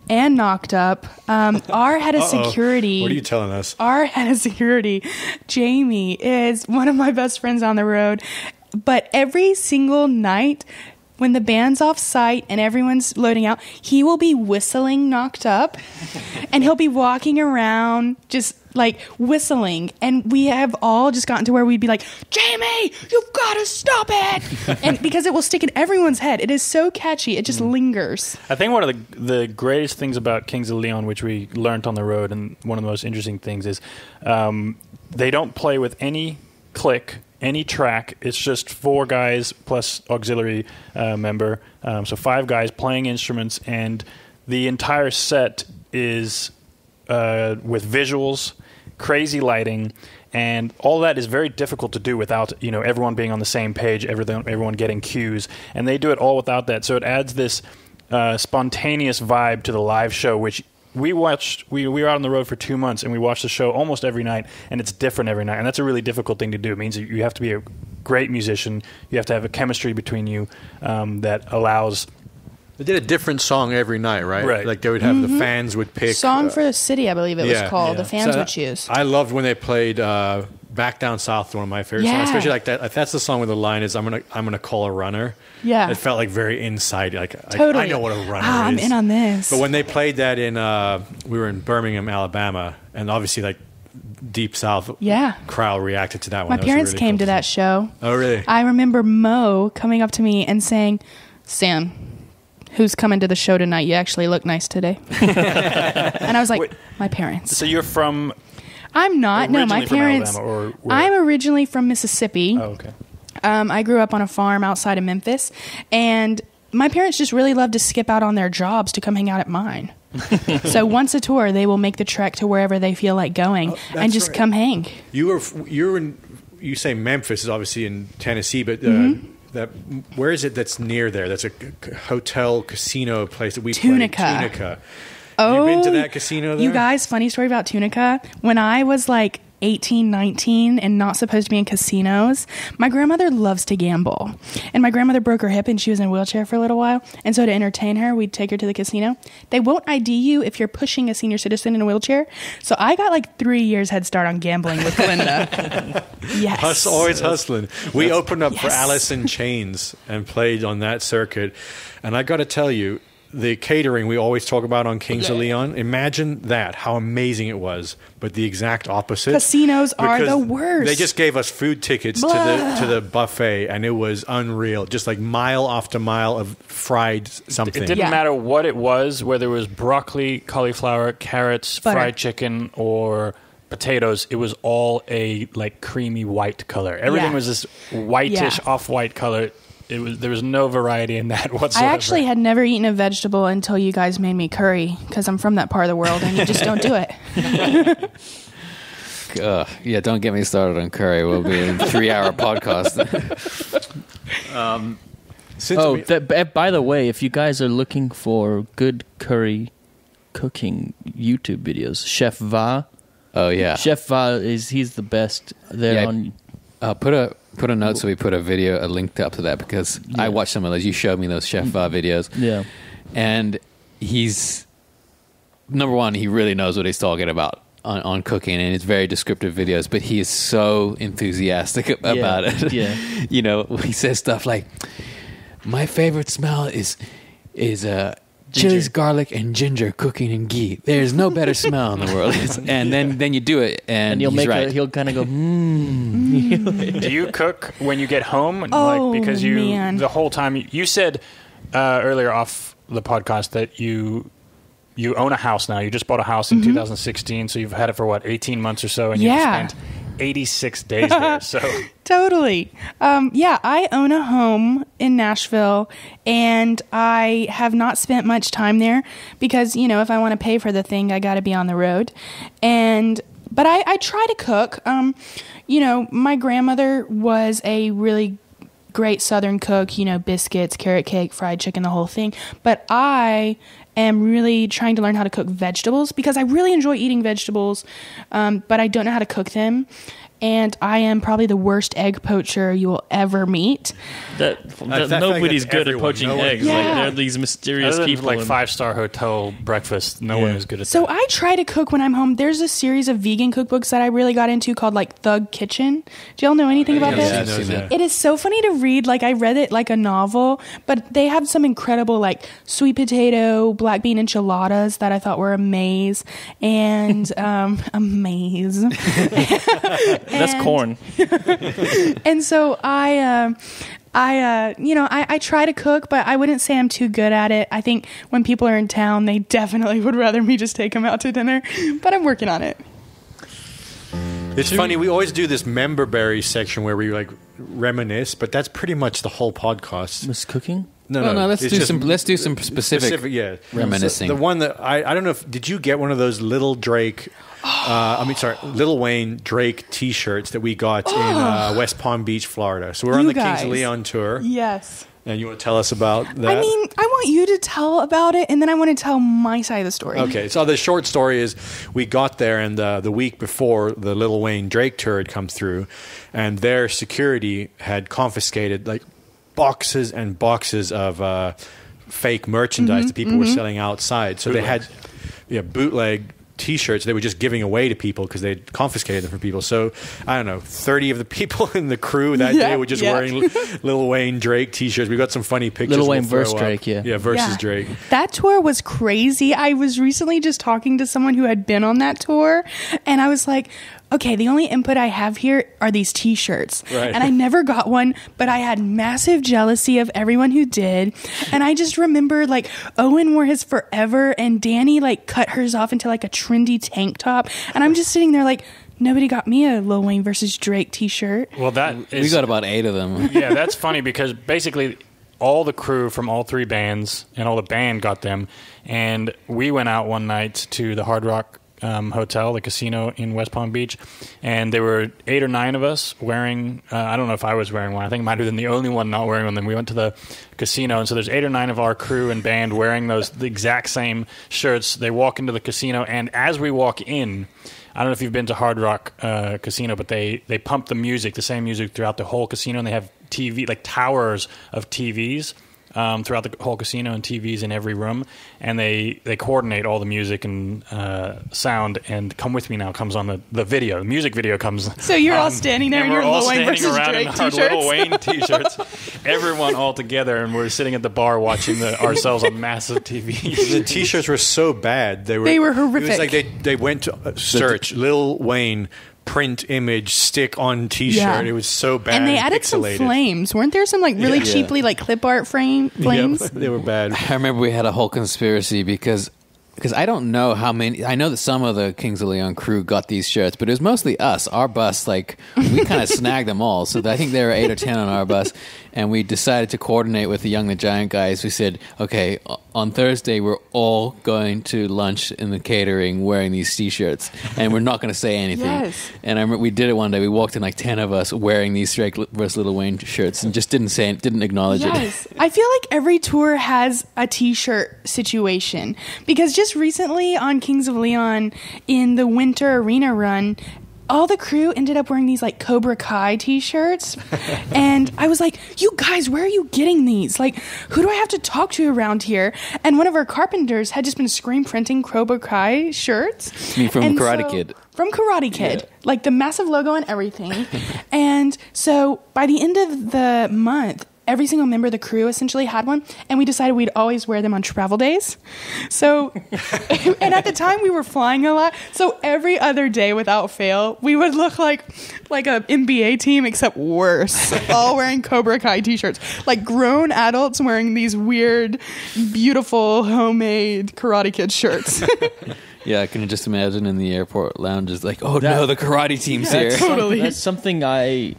and Knocked Up, our head of security. What are you telling us? Our head of security, Jamie, is one of my best friends on the road. But every single night, when the band's off site and everyone's loading out, he will be whistling Knocked Up, and he'll be walking around just like whistling. And we have all just gotten to where we'd be like, Jamie, you've got to stop it. And because it will stick in everyone's head. It is so catchy. It just lingers. I think one of the greatest things about Kings of Leon, which we learned on the road, and one of the most interesting things is they don't play with any click, any track. It's just 4 guys plus auxiliary member. So 5 guys playing instruments, and the entire set is with visuals, crazy lighting, and all that is very difficult to do without everyone being on the same page, everyone getting cues, and they do it all without that. So it adds this spontaneous vibe to the live show, which we watched. We were out on the road for 2 months, and we watched the show almost every night, and it's different every night, and that's a really difficult thing to do. It means that you have to be a great musician. You have to have a chemistry between you that allows. They did a different song every night, right? Right. Like they would have the fans would pick Song for the City, I believe it was called. The fans So would choose. I loved when they played "Back Down South," one of my favorite songs, especially like that. That's the song where the line is, "I'm gonna call a runner." Yeah. It felt like very inside. Like Totally. I know what a runner is. I'm in on this. But when they played that in, we were in Birmingham, Alabama, and obviously like Deep South crowd reacted to that one. My That was parents really came cool to that show. Oh, really? I remember Mo coming up to me and saying, Sam, who's coming to the show tonight? You actually look nice today. And I was like, Wait. my parents. So you're from? I'm not. No, my Originally from parents. Alabama, or where? I'm originally from Mississippi. Oh, okay. I grew up on a farm outside of Memphis, and my parents just really love to skip out on their jobs to come hang out at mine. So once a tour, they will make the trek to wherever they feel like going and just come hang. You say Memphis is obviously in Tennessee, but where is it that's near there? That's a hotel casino place that we Tunica. played. Tunica. Oh, you been to that casino there? You guys, funny story about Tunica. When I was like 18, 19 and not supposed to be in casinos, my grandmother loves to gamble. And my grandmother broke her hip and she was in a wheelchair for a little while. And so to entertain her, we'd take her to the casino. They won't ID you if you're pushing a senior citizen in a wheelchair. So I got like 3 years head start on gambling with Glinda. Yes. Always hustling. We opened up for Alice in Chains and played on that circuit. And I got to tell you, the catering we always talk about on Kings of Leon, imagine that, how amazing it was, but the exact opposite. Casinos are Because the worst. They just gave us food tickets to the buffet, and it was unreal. Just like mile after mile of fried something. It didn't matter what it was, whether it was broccoli, cauliflower, carrots, Butter. fried chicken, or potatoes. It was all a like creamy white color. Everything was this whitish, off-white color. There was no variety in that whatsoever. I actually had never eaten a vegetable until you guys made me curry because I'm from that part of the world and you just don't do it. Yeah, don't get me started on curry. We'll be in a 3-hour podcast. By the way, if you guys are looking for good curry cooking YouTube videos, Chef Va. Oh yeah, Chef Va he's the best there on. Put a note so we put a link up to that because I watched some of those. You showed me those Chef Va videos. Yeah. And he's, number one, he really knows what he's talking about on cooking, and it's very descriptive videos, but he is so enthusiastic about it. Yeah. He says stuff like, my favorite smell is chilies, garlic, and ginger cooking in ghee. There's no better smell in the world. And then you do it, and he'll he's right. he'll kind of go, Do you cook when you get home? Because man. the whole time you said earlier off the podcast that you own a house now. You just bought a house in 2016, so you've had it for 18 months or so, and you've spent 86 days there. So Totally. I own a home in Nashville, and I have not spent much time there because, if I want to pay for the thing, I got to be on the road. But I try to cook. My grandmother was a really great Southern cook, biscuits, carrot cake, fried chicken, the whole thing. But I am really trying to learn how to cook vegetables because I really enjoy eating vegetables, but I don't know how to cook them. And I am probably the worst egg poacher you will ever meet. Nobody's good at poaching eggs. Yeah. Like, they're these mysterious other than people. 5-star hotel breakfast, no one is good at So that. I try to cook when I'm home. There's a series of vegan cookbooks that I really got into called Thug Kitchen. Do y'all know anything about this? I've seen that. It is so funny to read. I read it like a novel, but they have some incredible sweet potato, black bean enchiladas that I thought were amaze. And amaze. That's corn. And so I try to cook, but I wouldn't say I'm too good at it. I think when people are in town, they definitely would rather me just take them out to dinner, but I'm working on it. It's funny. We always do this member berry section where we reminisce, but that's pretty much the whole podcast. Miss cooking? No. Let's it's do some specific reminiscing. So the one that I don't know if did you get one of those Little Drake? Lil Wayne Drake T-shirts that we got in West Palm Beach, Florida. So we're on the Kings of Leon tour. Yes. And you want to tell us about that? I want you to tell about it, and then I want to tell my side of the story. Okay, so the short story is we got there, and the week before, the Lil Wayne Drake tour had come through, and their security had confiscated boxes and boxes of fake merchandise that people were selling outside. So they had bootleg T-shirts they were just giving away to people because they'd confiscated them from people. So I don't know, 30 of the people in the crew that day were just wearing Lil Wayne Drake T-shirts. We got some funny pictures. Lil Wayne versus Drake, versus Drake. That tour was crazy. I was recently just talking to someone who had been on that tour, and I was like, okay, the only input I have here are these T-shirts. Right. And I never got one, but I had massive jealousy of everyone who did. And I just remember Owen wore his forever, and Danny cut hers off into a trendy tank top. And I'm just sitting there nobody got me a Lil Wayne versus Drake T-shirt. Well, we got about 8 of them. Yeah, that's funny because basically all the crew from all 3 bands and all the band got them. And we went out one night to the Hard Rock hotel, the casino in West Palm Beach, and there were 8 or 9 of us wearing, I don't know if I was wearing one, I think I might have been the only one not wearing one. Then we went to the casino, and so there's 8 or 9 of our crew and band wearing the exact same shirts. They walk into the casino, and as we walk in, I don't know if you've been to Hard Rock Casino, but they pump the same music throughout the whole casino, and they have TV, towers of TVs throughout the whole casino and TVs in every room, and they coordinate all the music and sound. And Come With Me Now comes on the video. The music video comes. So you're all standing there in your Lil Wayne versus Drake in our T-shirts. Lil Wayne T-shirts, everyone all together, and we're sitting at the bar watching ourselves on massive TVs. The T-shirts were so bad. They were horrific. It was they went to search Lil Wayne print image stick on T-shirt. Yeah. It was so bad. And they added pixelated. some flames. Weren't there some really cheaply clip art flames? Yep, they were bad. I remember we had a whole conspiracy because I don't know how many. I know that some of the Kings of Leon crew got these shirts, but it was mostly us. Our bus, we kind of snagged them all. So I think there were 8 or 10 on our bus, and we decided to coordinate with the Young the Giant guys. We said, okay, on Thursday we're all going to lunch in the catering wearing these T-shirts, and we're not going to say anything. Yes. And I remember we did it one day. We walked in 10 of us wearing these Drake vs. Lil Wayne shirts, and just didn't acknowledge it. Yes. I feel like every tour has a T-shirt situation because just recently on Kings of Leon in the winter arena run, all the crew ended up wearing these Cobra Kai T-shirts, and I was like, you guys, where are you getting these? Who do I have to talk to around here? And one of our carpenters had just been screen printing Cobra Kai shirts. You mean from Karate Kid? From Karate Kid, the massive logo and everything. And so by the end of the month, every single member of the crew essentially had one, and we decided we'd always wear them on travel days. So, and at the time we were flying a lot, so every other day without fail, we would look like a NBA team, except worse, all wearing Cobra Kai t-shirts, like grown adults wearing these weird, beautiful, homemade Karate Kid shirts. Yeah, I can just imagine in the airport lounges like, oh no, the karate team's here. Totally. That's something I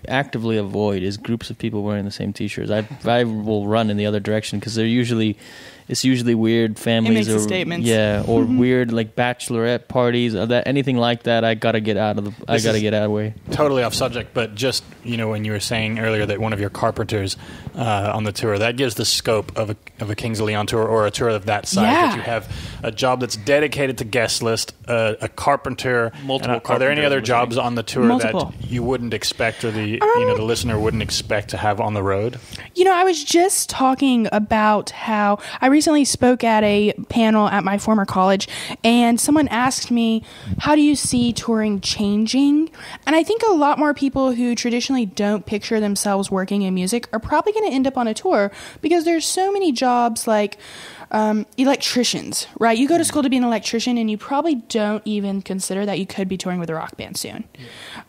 actively avoid is groups of people wearing the same T-shirts. I will run in the other direction because it's usually weird families. It makes or the statements. Yeah, or weird like bachelorette parties or that anything like that. I gotta get out of the way. Totally off subject, but just when you were saying earlier that one of your carpenters on the tour, that gives the scope of a Kings of Leon tour or a tour of that size. Yeah. That you have a job that's dedicated to guest list, a carpenter. Multiple Are there any carpenters other on the jobs on the tour Multiple. that you wouldn't expect, or the the listener wouldn't expect to have on the road? I was just talking about how I recently spoke at a panel at my former college, and someone asked me, how do you see touring changing? And I think a lot more people who traditionally don't picture themselves working in music are probably going to end up on a tour because there's so many jobs like electricians, right? You go to school to be an electrician and you probably don't even consider that you could be touring with a rock band soon.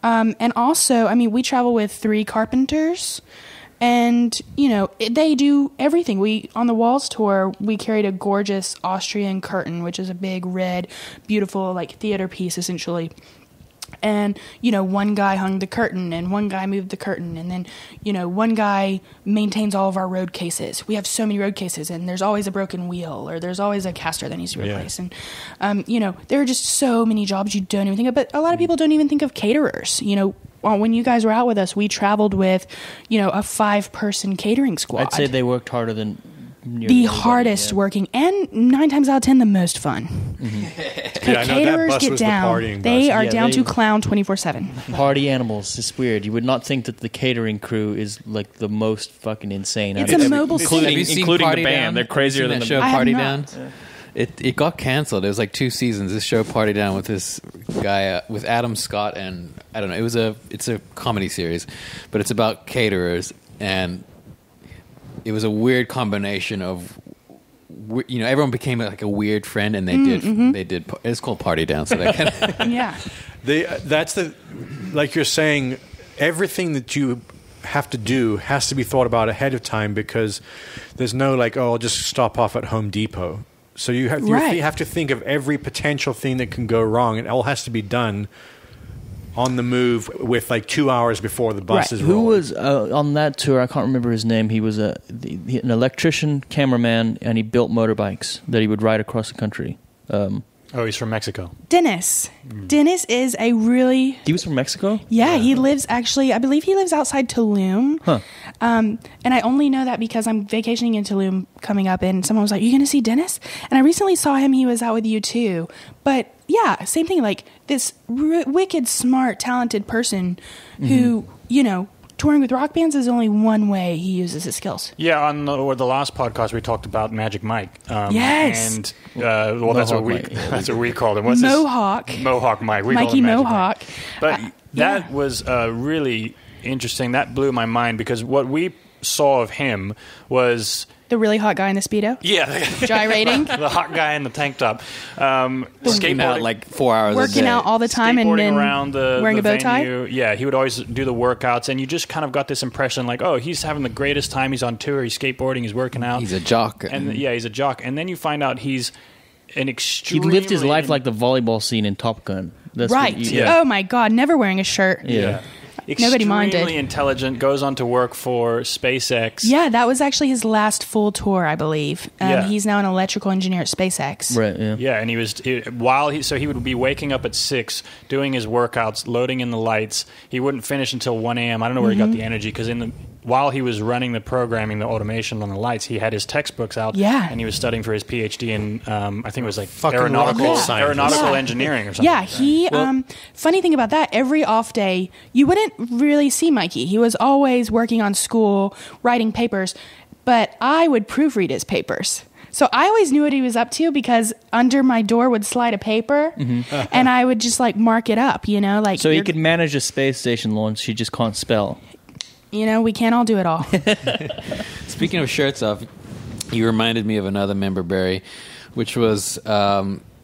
And also, we travel with 3 carpenters. And, they do everything. On the Walls tour, we carried a gorgeous Austrian curtain, which is a big, red, beautiful, theater piece, essentially. And, one guy hung the curtain, and one guy moved the curtain, and then, one guy maintains all of our road cases. We have so many road cases, and there's always a broken wheel, or there's always a caster that needs to be replaced. And, there are just so many jobs you don't even think of. But a lot of people don't even think of caterers, when you guys were out with us, we traveled with, a 5-person catering squad. I'd say they worked harder than the hardest working, and 9 times out of 10, the most fun. Yeah, I know that caterers bus get was down. the partying They bus. are Yeah, down they- to clown 24/7. Party animals. It's weird. You would not think that the catering crew is like the most fucking insane. It's out a of mobile including, scene. Have you seen including Party the band. Down? They're crazier Have than you the seen that show I have Party not. Down. It got canceled. It was like 2 seasons. This show Party Down with this guy with Adam Scott, and I don't know. It's a comedy series, but it's about caterers, and it was a weird combination of everyone became like a weird friend, and they did. It's called Party Down, so they kind of Yeah. That's like you're saying, everything that you have to do has to be thought about ahead of time, because there's no I'll just stop off at Home Depot. So you have to think of every potential thing that can go wrong. It all has to be done on the move with 2 hours before the bus is rolling. Who was on that tour? I can't remember his name. He was an electrician, cameraman, and he built motorbikes that he would ride across the country. He's from Mexico. Dennis. Dennis is a really... He was from Mexico? Yeah, he lives I believe he lives outside Tulum. Huh. And I only know that because I'm vacationing in Tulum coming up, and someone was like, you going to see Dennis? And I recently saw him. He was out with you too. But yeah, same thing, this wicked, smart, talented person who, touring with rock bands is only one way he uses his skills. Yeah, on the last podcast we talked about Magic Mike. Yes. And that's what Mike. that's what we called him. What's Mohawk. his? Mohawk Mike. We call Mikey him Magic Mohawk. Mike. But that was really interesting. That blew my mind, because what we saw of him was The really hot guy in the Speedo. Gyrating. the hot guy in the tank top, working skateboarding out like 4 hours a Working day. out all the time and skateboarding then around wearing the a bow tie. venue. Yeah, he would always do the workouts, and you just kind of got this impression he's having the greatest time. He's on tour, he's skateboarding, he's working out. He's a jock, And he's a jock. And then you find out he's an He extremely... lived his life like the volleyball scene in Top Gun. That's Right. What Oh my God, never wearing a shirt. Yeah. Nobody minded. Extremely intelligent, goes on to work for SpaceX. Yeah, that was actually his last full tour, I believe. Yeah. He's now an electrical engineer at SpaceX. Right, yeah. Yeah, and he would be waking up at 6, doing his workouts, loading in the lights. He wouldn't finish until 1 a.m. I don't know where he got the energy, because while he was running the programming, the automation on the lights, he had his textbooks out. Yeah. And he was studying for his PhD in, I think it was Fucking aeronautical rocket scientist. engineering or something. Yeah, he. Funny thing about that, every off day, you wouldn't really see Mikey. He was always working on school, writing papers, but I would proofread his papers. So I always knew what he was up to, because under my door would slide a paper, and I would just mark it up. So he could manage a space station launch. He just can't spell. we can't all do it all. Speaking of shirts off, you reminded me of another member, Barry, which was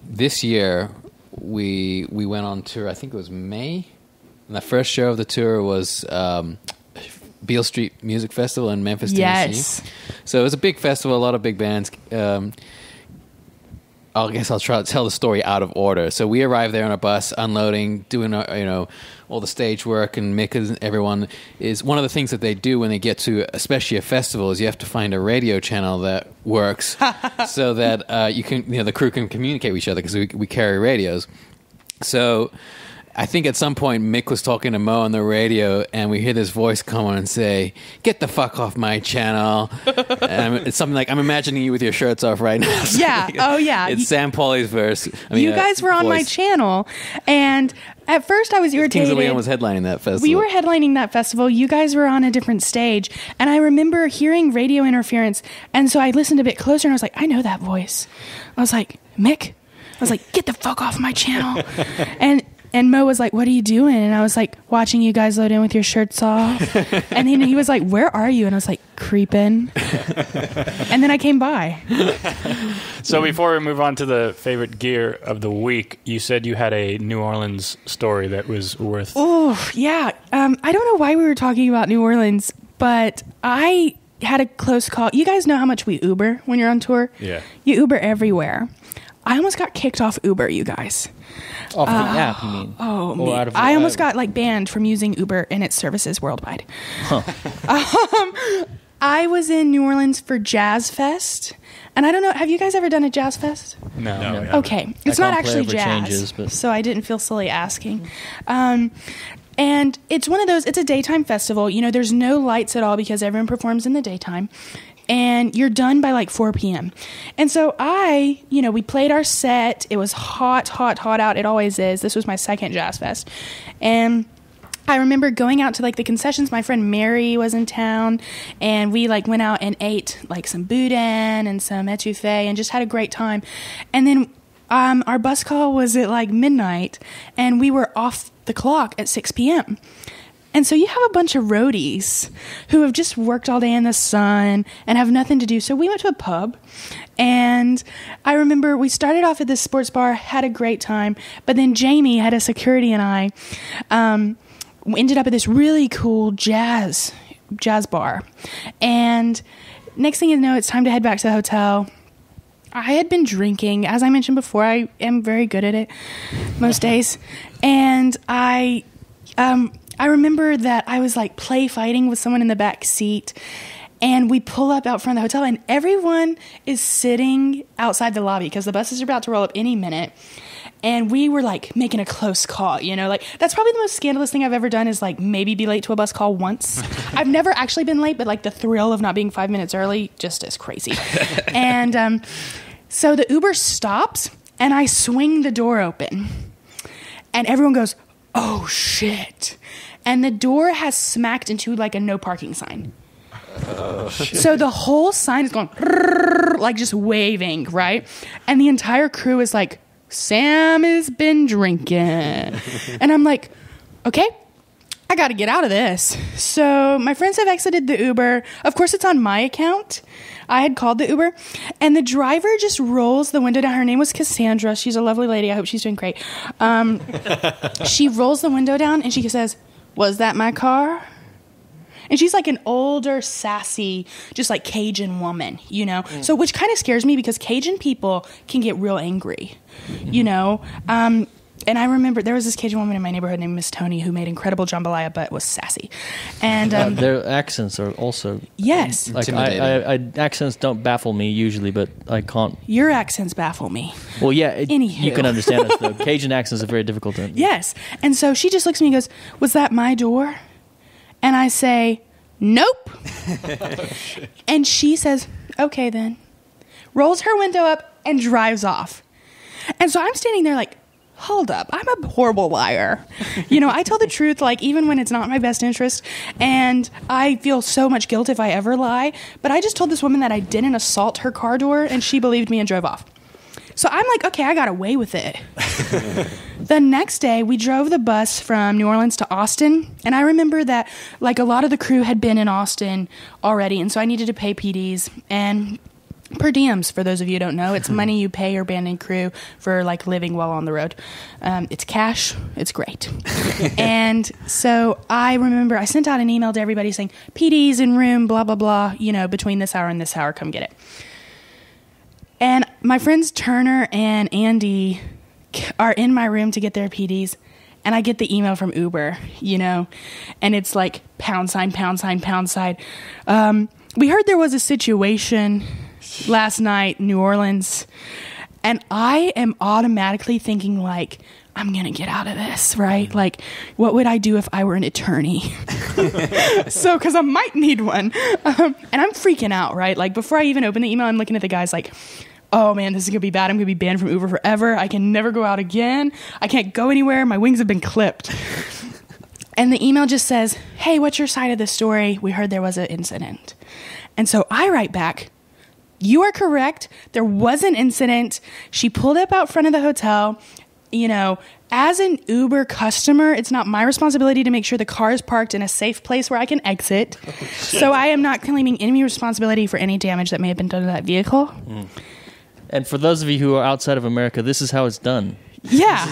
this year we went on tour. I think it was May. And the first show of the tour was Beale Street Music Festival in Memphis, Tennessee. So it was a big festival, a lot of big bands. I guess I'll try to tell the story out of order. So we arrived there on a bus, unloading, doing all the stage work, and Mick and everyone is one of the things that they do when they get to, especially a festival, is you have to find a radio channel that works so that you can, the crew can communicate with each other, because we carry radios. So I think at some point Mick was talking to Mo on the radio, and we hear this voice come on and say, "Get the fuck off my channel." And it's something like, I'm imagining you with your shirts off right now. So Yeah. Oh, yeah. It's Sam Pauly's verse. You guys were on my channel, and at first I was irritated. Kings of Leon was headlining that festival. We were headlining that festival. You guys were on a different stage, and I remember hearing radio interference, and so I listened a bit closer, and I was like, I know that voice. I was like, Mick? I was like, get the fuck off my channel. And Mo was like, what are you doing? And I was like, watching you guys load in with your shirts off. And then he was like, where are you? And I was like, creeping. And then I came by. So before we move on to the favorite gear of the week, you said you had a New Orleans story that was worth... Oh, yeah. I don't know why we were talking about New Orleans, but I had a close call. You guys know how much we Uber when you're on tour? Yeah. You Uber everywhere. I almost got kicked off Uber, you guys. Off the app, you mean? Oh, Or me. out of I the almost app? got banned from using Uber and its services worldwide. I was in New Orleans for Jazz Fest, and I don't know. Have you guys ever done a Jazz Fest? No. we haven't. Okay, it's not can't play actually over jazz, changes, but- so I didn't feel silly asking. And it's one of those. It's a daytime festival. There's no lights at all because everyone performs in the daytime. And you're done by 4 p.m. And so we played our set. It was hot out. It always is. This was my second Jazz Fest. And I remember going out to the concessions. My friend Mary was in town, and we went out and ate some boudin and some etouffee and just had a great time. And then our bus call was at midnight, and we were off the clock at 6 p.m. And so you have a bunch of roadies who have just worked all day in the sun and have nothing to do. So we went to a pub, and I remember we started off at this sports bar, had a great time, but then Jamie, head of security, and I ended up at this really cool jazz bar. And next thing you know, it's time to head back to the hotel. I had been drinking. As I mentioned before, I am very good at it most days. And I remember that I was play fighting with someone in the back seat, and we pull up out front of the hotel, and everyone is sitting outside the lobby because the buses are about to roll up any minute. And we were making a close call, that's probably the most scandalous thing I've ever done is maybe be late to a bus call once. I've never actually been late, but the thrill of not being 5 minutes early just is crazy. And so the Uber stops, and I swing the door open, and everyone goes, oh shit. And the door has smacked into a no parking sign. Oh, shit. So the whole sign is going just waving, right? And the entire crew is Sam has been drinking. And I'm like, okay, I got to get out of this. So my friends have exited the Uber. Of course, it's on my account. I had called the Uber, and the driver just rolls the window down. Her name was Cassandra. She's a lovely lady. I hope she's doing great. She rolls the window down, and she says, was that my car? And she's an older, sassy, just Cajun woman, So which kind of scares me because Cajun people can get real angry, And I remember there was this Cajun woman in my neighborhood named Miss Tony who made incredible jambalaya, but was sassy. And their accents are also... Yes. Accents don't baffle me usually, but I can't... Your accents baffle me. Well, yeah, Anywho. You can understand us, though. Cajun accents are very difficult to... Yes. And so she just looks at me and goes, was that my door? And I say, nope. And she says, okay then. Rolls her window up and drives off. And so I'm standing there hold up, I'm a horrible liar. I tell the truth, even when it's not my best interest, and I feel so much guilt if I ever lie, but I just told this woman that I didn't assault her car door, and she believed me and drove off. So I'm okay, I got away with it. The next day, we drove the bus from New Orleans to Austin, and I remember that like a lot of the crew had been in Austin already, and so I needed to pay PDs and per diems. For those of you who don't know, it's money you pay your band and crew for like living while on the road. It's cash. It's great. And so I remember I sent out an email to everybody saying PDs in room, blah blah blah. You know, between this hour and this hour, come get it. And my friends Turner and Andy are in my room to get their PDs, and I get the email from Uber, you know, and it's like pound sign. We heard there was a situation last night in New Orleans, and I am automatically thinking like, I'm going to get out of this, right? Like, what would I do if I were an attorney? So, because I might need one. And I'm freaking out, right? Like, before I even open the email, I'm looking at the guys like, oh man, this is going to be bad. I'm going to be banned from Uber forever. I can never go out again. I can't go anywhere. My wings have been clipped. And the email just says, hey, what's your side of the story? We heard there was an incident. And so I write back, you are correct. There was an incident. She pulled up out front of the hotel. You know, as an Uber customer, it's not my responsibility to make sure the car is parked in a safe place where I can exit. So I am not claiming any responsibility for any damage that may have been done to that vehicle. And for those of you who are outside of America, this is how it's done. Yeah.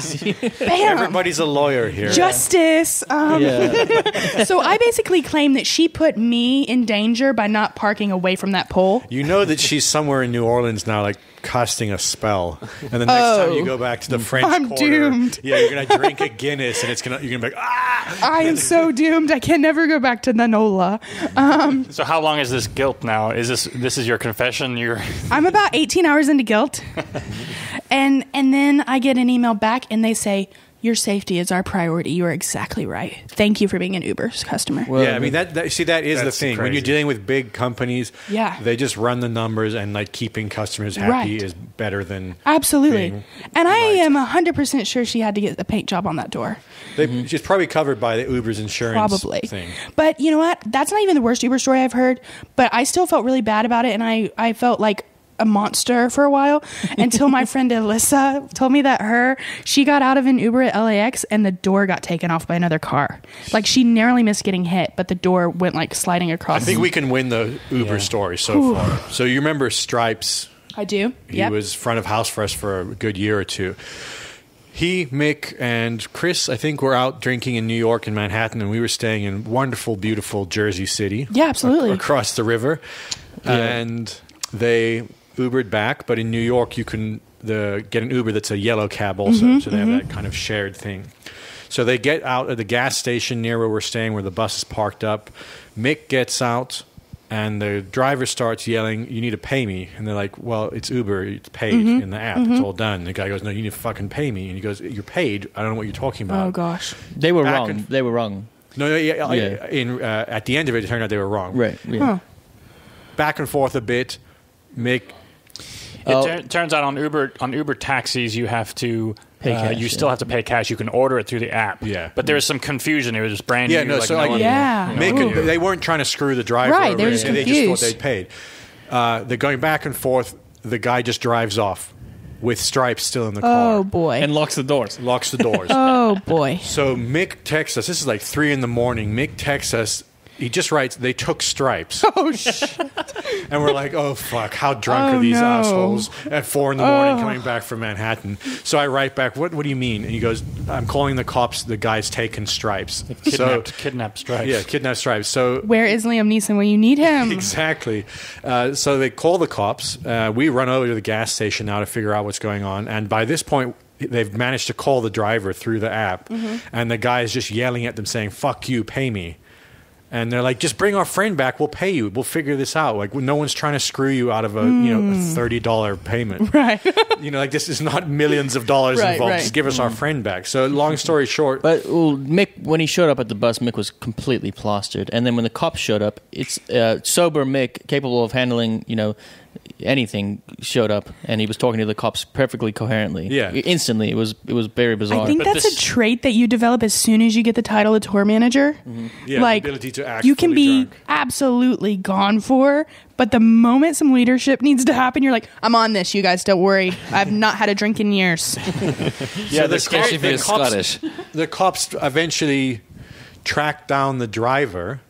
Bam. Everybody's a lawyer here. Justice. So I basically claim that she put me in danger by not parking away from that pole. You know that she's somewhere in New Orleans now, like casting a spell. And the next time you go back to the French I'm Quarter, doomed. yeah, you're gonna drink a Guinness, and you're gonna be like, ah! I am so doomed. I can never go back to the NOLA. So how long is this guilt now? Is this is your confession? I'm about 18 hours into guilt. And then I get an email back and they say, your safety is our priority. You are exactly right. Thank you for being an Uber's customer. Well, yeah, I mean, that is the thing. crazy. When you're dealing with big companies, Yeah. they just run the numbers, and like keeping customers happy Right. is better than Absolutely. being And I right. am 100% sure she had to get a paint job on that door. She's probably covered by the Uber's insurance Probably. thing. But you know what? That's not even the worst Uber story I've heard. But I still felt really bad about it. And I felt like a monster for a while until my friend Alyssa told me that she got out of an Uber at LAX and the door got taken off by another car. Like she narrowly missed getting hit, but the door went like sliding across. I think we can win the Uber story so far. So you remember Stripes? I do. He was front of house for us for a good year or two. He, Mick, and Chris, I think, were out drinking in New York and Manhattan, and we were staying in wonderful, beautiful Jersey City. Yeah, absolutely. Across the river. Yeah. And they Ubered back, but in New York you can get an Uber that's a yellow cab also, so they have that kind of shared thing. So they get out at the gas station near where we're staying, where the bus is parked up. Mick gets out, and the driver starts yelling, "You need to pay me." And they're like, "Well, it's Uber. It's paid in the app. It's all done." And the guy goes, "No, you need to fucking pay me." And he goes, "You're paid. I don't know what you're talking about." Oh, gosh. They were Back wrong. and- They were wrong. No, Yeah. at the end of it, it turned out they were wrong. Right. Yeah. Huh. Back and forth a bit. Mick... It turns out on Uber taxis you have to Pay cash, you still have to pay cash. You can order it through the app. Yeah. But there was some confusion. It was just brand new. Yeah, no, so like, one- Yeah. no one Mick, knew. they weren't trying to screw the driver Right, over. they were just They just confused. thought they paid. They're going back and forth. The guy just drives off with Stripes still in the car. Oh, boy. And locks the doors. Locks the doors. Oh, boy. So Mick texts us. This is like 3 a.m. Mick texts us. He just writes, "They took Stripes." Oh, shit. And we're like, oh, fuck, how drunk Oh, are these no. assholes at 4 a.m. coming back from Manhattan? So I write back, what do you mean? And he goes, "I'm calling the cops. The guy's taken Stripes." Kidnapped Stripes. Yeah, kidnapped Stripes. So Where is Liam Neeson when you need him? exactly. So they call the cops. We run over to the gas station now to figure out what's going on. And by this point, they've managed to call the driver through the app. And the guy is just yelling at them saying, "Fuck you, pay me." And they're like, "Just bring our friend back. We'll pay you. We'll figure this out. Like, no one's trying to screw you out of a $30 payment. Right. Like, this is not millions of dollars Right, involved. right. Just give us our friend back." So long story short, But Mick, when he showed up at the bus, Mick was completely plastered. And then when the cops showed up, it's sober Mick, capable of handling, anything showed up, and he was talking to the cops perfectly coherently. Yeah. Instantly. It was very bizarre. I think But that's a trait that you develop as soon as you get the title of tour manager. Yeah, Like, the ability to act you can fully be drunk. absolutely gone for, but the moment some leadership needs to happen, you're like, I'm on this, you guys, don't worry. I've not had a drink in years. Yeah, the Especially if you're Scottish. The cops eventually tracked down the driver,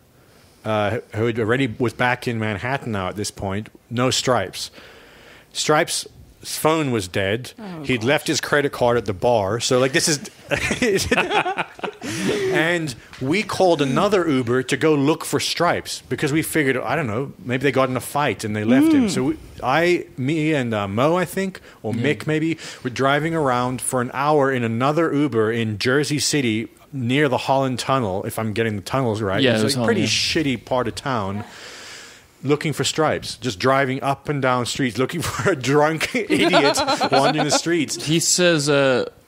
who had already was back in Manhattan now at this point. No Stripes. Stripes' phone was dead. He'd left his credit card at the bar. So like this is, and we called another Uber to go look for Stripes because we figured, I don't know, maybe they got in a fight and they left him. So me and Mo, I think, or Mick maybe, were driving around for an hour in another Uber in Jersey City near the Holland Tunnel, if I'm getting the tunnels right. Yeah, It's it was like a pretty Holland, shitty part of town. Looking for Stripes, just driving up and down streets, looking for a drunk idiot wandering the streets. He says,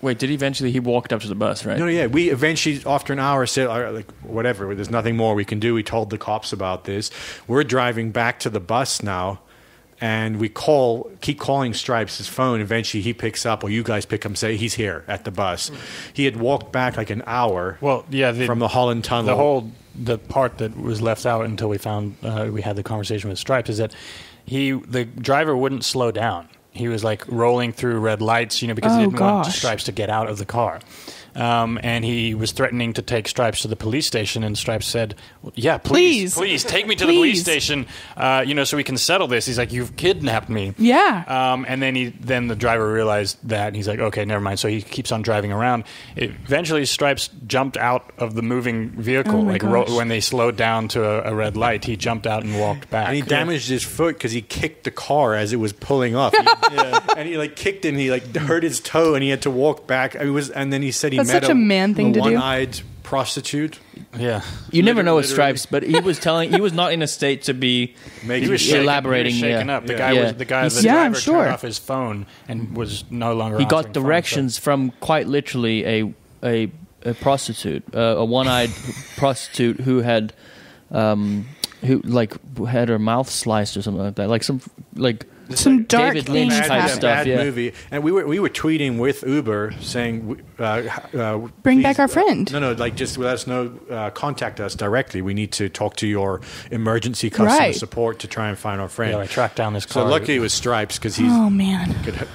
wait, did he walked up to the bus, right? No, yeah, we eventually, after an hour, said, "All right, like, whatever, there's nothing more we can do." We told the cops about this. We're driving back to the bus now, and we keep calling Stripes' phone. Eventually, he picks up, or you guys pick him, say he's here at the bus. He had walked back like an hour from the Holland Tunnel. The part that was left out until we found we had the conversation with Stripes is that the driver wouldn't slow down. He was like rolling through red lights, because he didn't want Stripes to get out of the car. And he was threatening to take Stripes to the police station, and Stripes said, "Yeah, please take me to the police station, so we can settle this." He's like, "You've kidnapped me." Yeah. And then the driver realized that, and he's like, "Okay, never mind." So he keeps on driving around. Eventually, Stripes jumped out of the moving vehicle. When they slowed down to a red light, he jumped out and walked back. And he damaged his foot because he kicked the car as it was pulling off. And he kicked it, and he hurt his toe, and he had to walk back. And then he said he That's met such a man thing to do. one-eyed prostitute. Yeah, you never know with Stripes, but he was not in a state to be elaborating. He was shaken up. The driver turned off his phone and was no longer. He got directions from quite literally a prostitute, a one-eyed prostitute who had had her mouth sliced or something like that, some dark David Lynch things type happen. stuff. Yeah. Movie. And we were tweeting with Uber saying, Bring please, back our friend. Just let us know, contact us directly. We need to talk to your emergency customer support to try and find our friend. Yeah, I tracked down this car. So luckily it was Stripes because he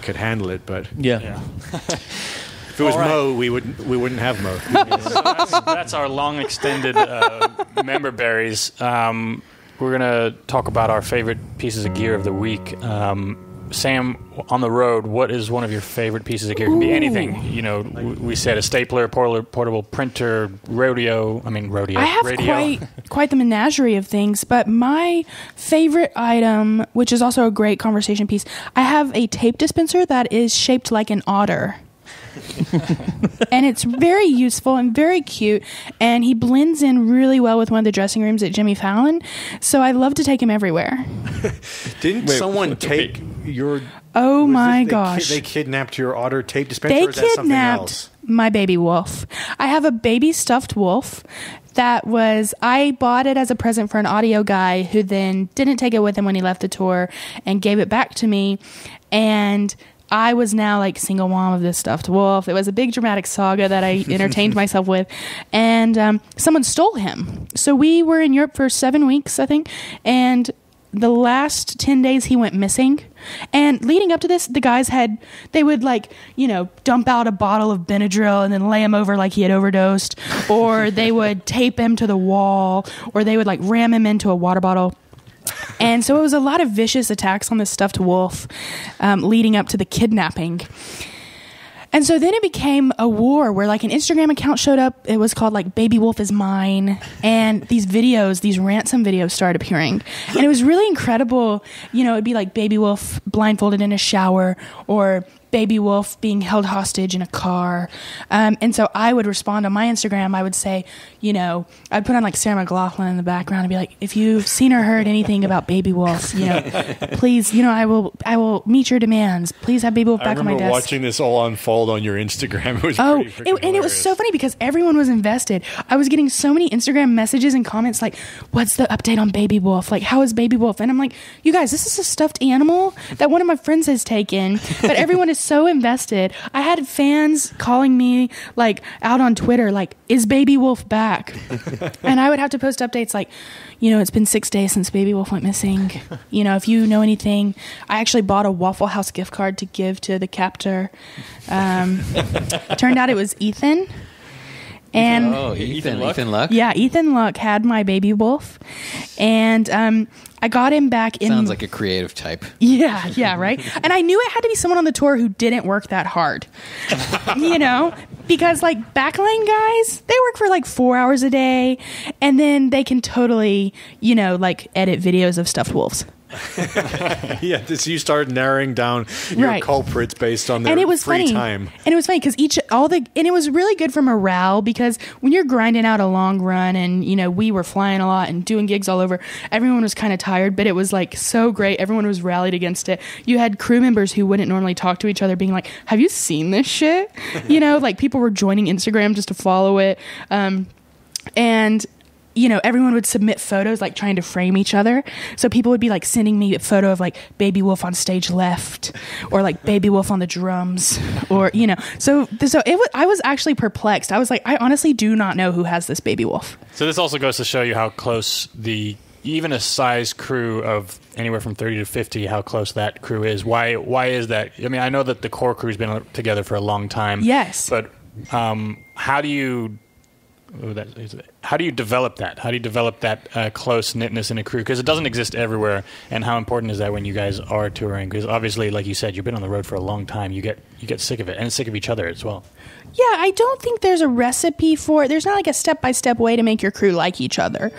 could handle it. But if it was Mo, we wouldn't have Mo. That's our long extended member berries. We're going to talk about our favorite pieces of gear of the week. Sam, on the road, what is one of your favorite pieces of gear? It can be anything. We said a stapler, portable printer, rodeo. I have radio. quite the menagerie of things, but my favorite item, which is also a great conversation piece, I have a tape dispenser that is shaped like an otter. And it's very useful and very cute, and he blends in really well with one of the dressing rooms at Jimmy Fallon, so I love to take him everywhere. Didn't someone take your... Oh my gosh. They kidnapped your otter tape dispenser, They or is that something else? kidnapped my baby wolf. I have a baby stuffed wolf I bought it as a present for an audio guy who then didn't take it with him when he left the tour and gave it back to me, and I was now single mom of this stuffed wolf. It was a big dramatic saga that I entertained myself with. And someone stole him. So we were in Europe for 7 weeks, I think. And the last 10 days he went missing. And leading up to this, the guys they would dump out a bottle of Benadryl and then lay him over like he had overdosed. Or they would tape him to the wall. Or they would ram him into a water bottle. And so it was a lot of vicious attacks on this stuffed wolf leading up to the kidnapping. And so then it became a war where an Instagram account showed up. It was called Baby Wolf is Mine. And these ransom videos started appearing. And it was really incredible. It'd be Baby Wolf blindfolded in a shower, or baby wolf being held hostage in a car. And so I would respond on my Instagram. I would say, I'd put on like Sarah McLachlan in the background and be like, if you've seen or heard anything about baby wolf, please, I will meet your demands. Please have baby wolf back on my desk. I remember watching this all unfold on your Instagram. It was and it was so funny because everyone was invested. I was getting so many Instagram messages and comments like, what's the update on baby wolf? Like, how is baby wolf? And I'm like, you guys, this is a stuffed animal that one of my friends has taken, but everyone is so invested. I had fans calling me like out on Twitter, like, is baby wolf back? And I would have to post updates like, it's been 6 days since baby wolf went missing. If you know anything, I actually bought a Waffle House gift card to give to the captor. Turned out it was Ethan. And Ethan Luck? Yeah, Ethan Luck had my baby wolf. And I got him back in... Sounds like a creative type. Yeah, right? And I knew it had to be someone on the tour who didn't work that hard. Because like backline guys, they work for like 4 hours a day, and then they can totally, like edit videos of stuffed wolves. Yeah, so you started narrowing down your culprits based on their free time. And it was funny because and it was really good for morale, because when you're grinding out a long run and, we were flying a lot and doing gigs all over, everyone was kind of tired, but it was like so great. Everyone was rallied against it. You had crew members who wouldn't normally talk to each other being like, have you seen this shit? Like people were joining Instagram just to follow it. And everyone would submit photos like trying to frame each other. So people would be like sending me a photo of like baby wolf on stage left, or like baby wolf on the drums, or So I was actually perplexed. I was like, I honestly do not know who has this baby wolf. So this also goes to show you how close even a size crew of anywhere from 30 to 50, how close that crew is. Why is that? I mean, I know that the core crew's been together for a long time. Yes, but how do you develop that? How do you develop that close-knitness in a crew? Because it doesn't exist everywhere. And how important is that when you guys are touring? Because obviously, like you said, you've been on the road for a long time. You get sick of it, and sick of each other as well. Yeah, I don't think there's a recipe for it. There's not like a step-by-step way to make your crew like each other.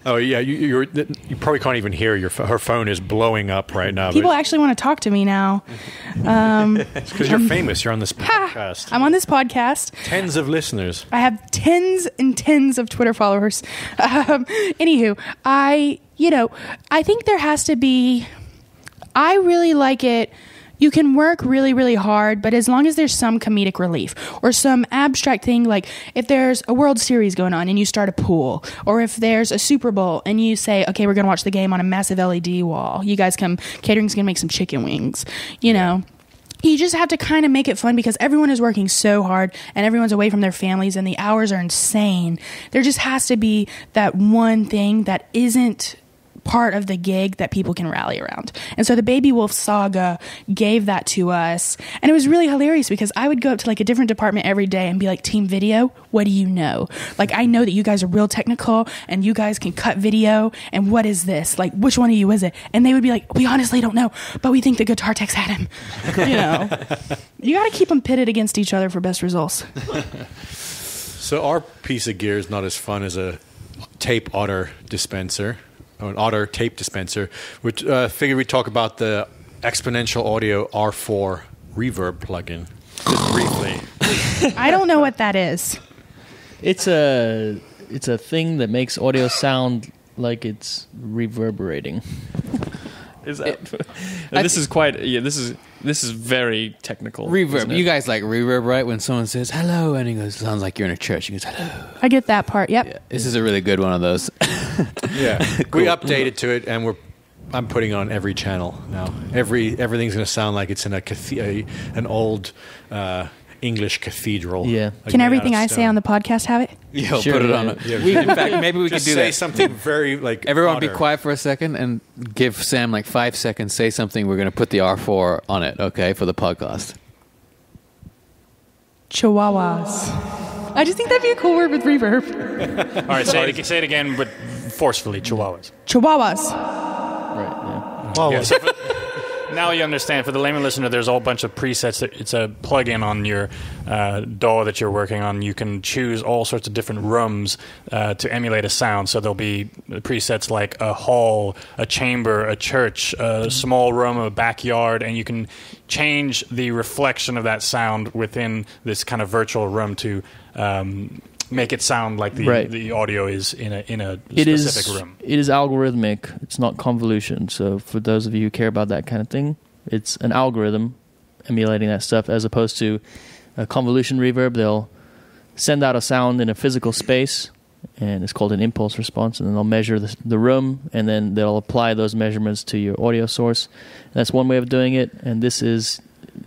Oh yeah, you probably can't even hear her phone is blowing up right now. People actually want to talk to me now. It's because you're famous. You're on this podcast. I'm on this podcast. Tens of listeners. I have tens and tens of Twitter followers. Anywho, I think there has to be. I really like it. You can work really, really hard, but as long as there's some comedic relief or some abstract thing, like if there's a World Series going on and you start a pool, or if there's a Super Bowl and you say, okay, we're going to watch the game on a massive LED wall. You guys come, catering's going to make some chicken wings, You just have to kind of make it fun because everyone is working so hard and everyone's away from their families and the hours are insane. There just has to be that one thing that isn't part of the gig that people can rally around. And so the Baby Wolf saga gave that to us. And it was really hilarious because I would go up to like a different department every day and be like, team video, what do you know? Like, I know that you guys are real technical and you guys can cut video. And what is this? Like, which one of you is it? And they would be like, we honestly don't know, but we think the guitar tech's had him. You got to keep them pitted against each other for best results. So our piece of gear is not as fun as a tape otter dispenser. An Otter tape dispenser, which figured we'd talk about the Exponential Audio R4 reverb plugin. Just briefly. I don't know what that is. It's a thing that makes audio sound like it's reverberating. Is that? This is very technical. Reverb. You guys like reverb, right? When someone says hello and he goes, sounds like you're in a church. He goes, hello. I get that part. Yep. Yeah, this is a really good one of old. Yeah, cool. We updated to it, and I'm putting it on every channel now. Everything's going to sound like it's in an old English cathedral. Yeah. Can everything I say on the podcast have it? Yeah, we'll put it on it. Yeah. In fact, maybe we could do say that. something very like. Everyone, Otter. be quiet for a second and give Sam like 5 seconds. Say something. We're going to put the R4 on it. Okay, for the podcast. Chihuahuas. I just think that'd be a cool word with reverb. All right, say it again, but forcefully. Chihuahuas. Chihuahuas. Right. Yeah. Well, Yeah, so Now you understand. For the layman listener, there's a whole bunch of presets. It's a plug-in on your DAW that you're working on. You can choose all sorts of different rooms to emulate a sound. So there'll be presets like a hall, a chamber, a church, a small room, a backyard, and you can change the reflection of that sound within this kind of virtual room to make it sound like the audio is in a specific room. It is algorithmic. It's not convolution. So for those of you who care about that kind of thing, it's an algorithm emulating that stuff, as opposed to a convolution reverb. They'll send out a sound in a physical space, and it's called an impulse response, and then they'll measure the room, and then they'll apply those measurements to your audio source. And that's one way of doing it, and this is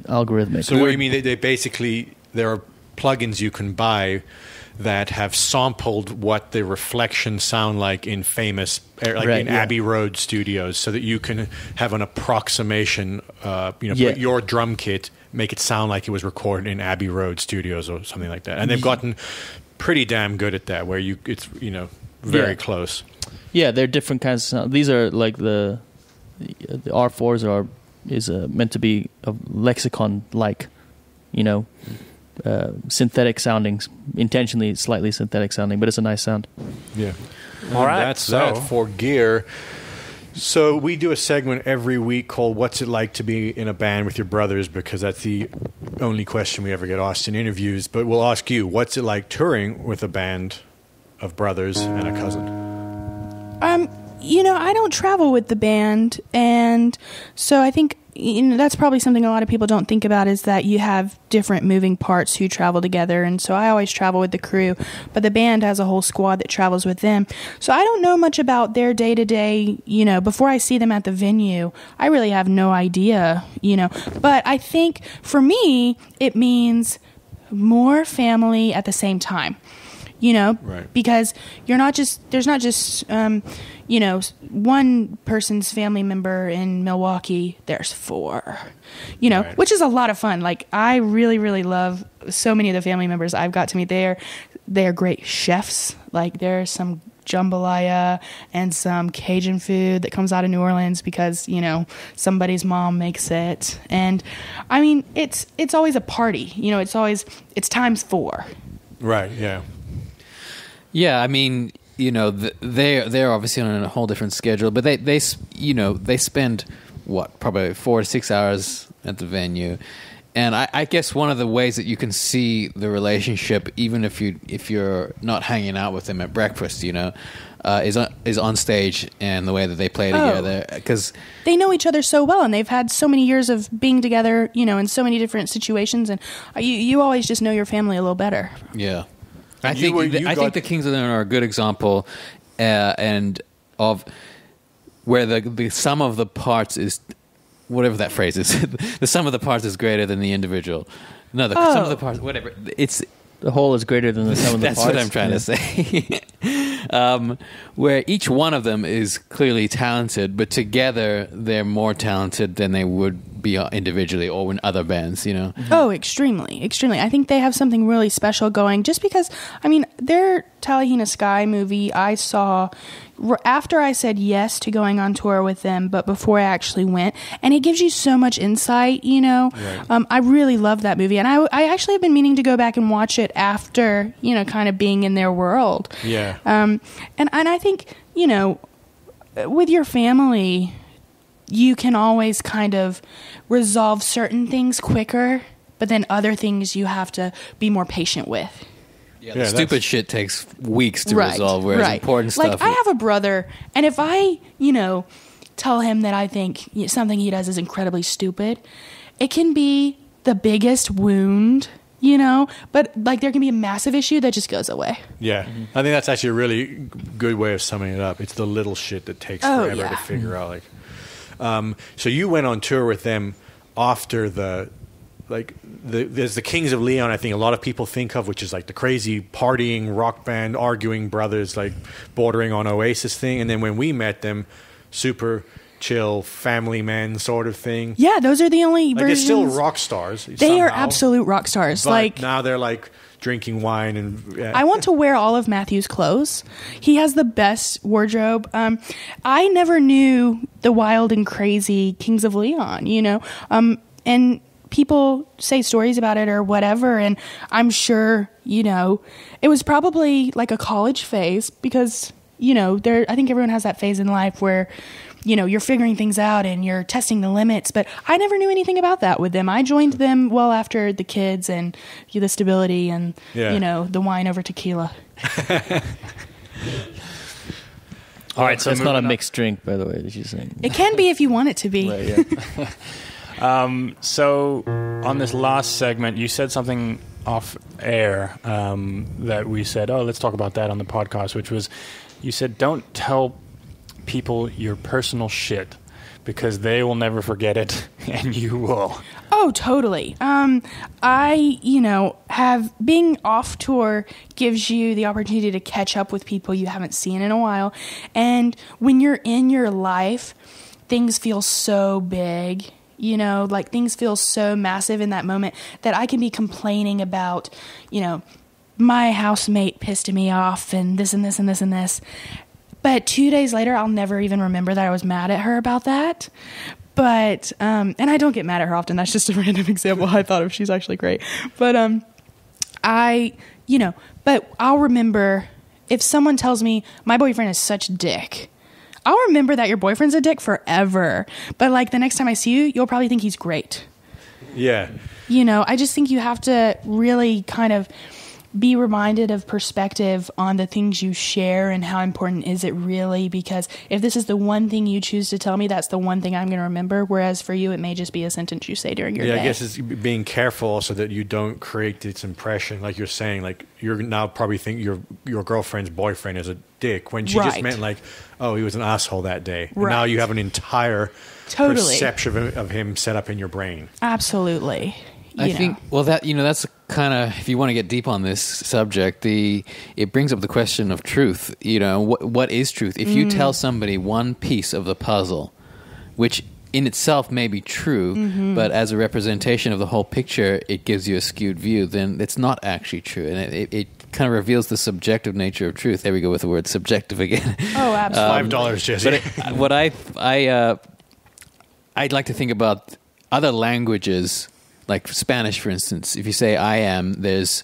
algorithmic. So what do you mean? They basically, there are plugins you can buy that have sampled what the reflections sound like in famous, Abbey Road studios, so that you can have an approximation. Put your drum kit, make it sound like it was recorded in Abbey Road studios or something like that. And they've gotten pretty damn good at that, where it's very close. Yeah, they're different kinds of sound. These are like the R4s is meant to be a lexicon like, synthetic soundings, intentionally slightly synthetic sounding, but it's a nice sound. Yeah. All right. That's that for gear. So we do a segment every week called "What's It Like to Be in a Band with Your Brothers?" because that's the only question we ever get asked in interviews. But we'll ask you, what's it like touring with a band of brothers and a cousin? I don't travel with the band, and so I think that's probably something a lot of people don't think about, is that you have different moving parts who travel together. And so I always travel with the crew, but the band has a whole squad that travels with them. So I don't know much about their day-to-day, before I see them at the venue. I really have no idea, But I think for me, it means more family at the same time. Right. Because there's not just, one person's family member in Milwaukee, there's 4, right. Which is a lot of fun. Like, I really, really love so many of the family members I've got to meet. They're great chefs. Like, there's some jambalaya and some Cajun food that comes out of New Orleans because, somebody's mom makes it. And I mean, it's always a party, it's times 4. Right. Yeah. Yeah, I mean, they're obviously on a whole different schedule, but they spend probably 4 to 6 hours at the venue, and I guess one of the ways that you can see the relationship, even if you're not hanging out with them at breakfast, is on stage and the way that they play together, because they know each other so well, and they've had so many years of being together, in so many different situations, and you always just know your family a little better. Yeah. I think the Kings of Leon are a good example, and of where the sum of the parts is, whatever that phrase is, the sum of the parts is greater than the individual. No, sum of the parts, whatever. It's the whole is greater than the sum of the parts. That's what I'm trying to say. Where each one of them is clearly talented, but together they're more talented than they would be individually or in other bands, Oh, extremely, extremely. I think they have something really special going, just because, their Talihina Sky movie I saw after I said yes to going on tour with them, but before I actually went, and it gives you so much insight, Right. I really love that movie, and I actually have been meaning to go back and watch it after, kind of being in their world. Yeah. And I think, with your family, you can always kind of resolve certain things quicker, but then other things you have to be more patient with. Yeah, stupid shit takes weeks to resolve, whereas important stuff... Like, I have a brother, and if I, tell him that I think something he does is incredibly stupid, it can be the biggest wound, but, like, there can be a massive issue that just goes away. Yeah. Mm-hmm. I think that's actually a really good way of summing it up. It's the little shit that takes forever to figure out, like... So you went on tour with them after there's the Kings of Leon, I think a lot of people think of, which is like the crazy partying rock band, arguing brothers, like bordering on Oasis thing. And then when we met them, super chill family men sort of thing. Yeah, those are the only versions. They're still rock stars. They are absolute rock stars. But now they're like drinking wine and. I want to wear all of Matthew's clothes. He has the best wardrobe. I never knew the wild and crazy Kings of Leon, and people say stories about it or whatever, and I'm sure, it was probably like a college phase because, I think everyone has that phase in life where, you're figuring things out and you're testing the limits, but I never knew anything about that with them. I joined them well after the kids and the stability and, the wine over tequila. All right, so it's not a mixed drink, by the way, that you're saying. It can be if you want it to be. Right, yeah. So on this last segment, you said something off air that we said, let's talk about that on the podcast, which was, you said, don't tell people your personal shit because they will never forget it and you will. Oh, totally. Being off tour gives you the opportunity to catch up with people you haven't seen in a while. And when you're in your life, things feel so big. Things feel so massive in that moment that I can be complaining about, my housemate pissed me off and this and this and this and this. But 2 days later, I'll never even remember that I was mad at her about that. But, and I don't get mad at her often. That's just a random example I thought of. She's actually great. But, but I'll remember if someone tells me my boyfriend is such a dick, I'll remember that your boyfriend's a dick forever. But the next time I see you, you'll probably think he's great. Yeah. I just think you have to really kind of be reminded of perspective on the things you share and how important is it really, because if this is the one thing you choose to tell me, that's the one thing I'm going to remember, whereas for you it may just be a sentence you say during your day. I guess it's being careful also that you don't create this impression, like you're saying, like you're now probably think your girlfriend's boyfriend is a dick when she just meant he was an asshole that day. Right. Now you have an entire perception of him set up in your brain. Absolutely. I think, that's kind of, if you want to get deep on this subject, it brings up the question of truth. What is truth? If you tell somebody one piece of the puzzle, which in itself may be true, but as a representation of the whole picture, it gives you a skewed view, then it's not actually true. And it kind of reveals the subjective nature of truth. There we go with the word subjective again. Oh, absolutely. $5, Jesse. But what I'd like to think about other languages, like Spanish, for instance. If you say I am, there's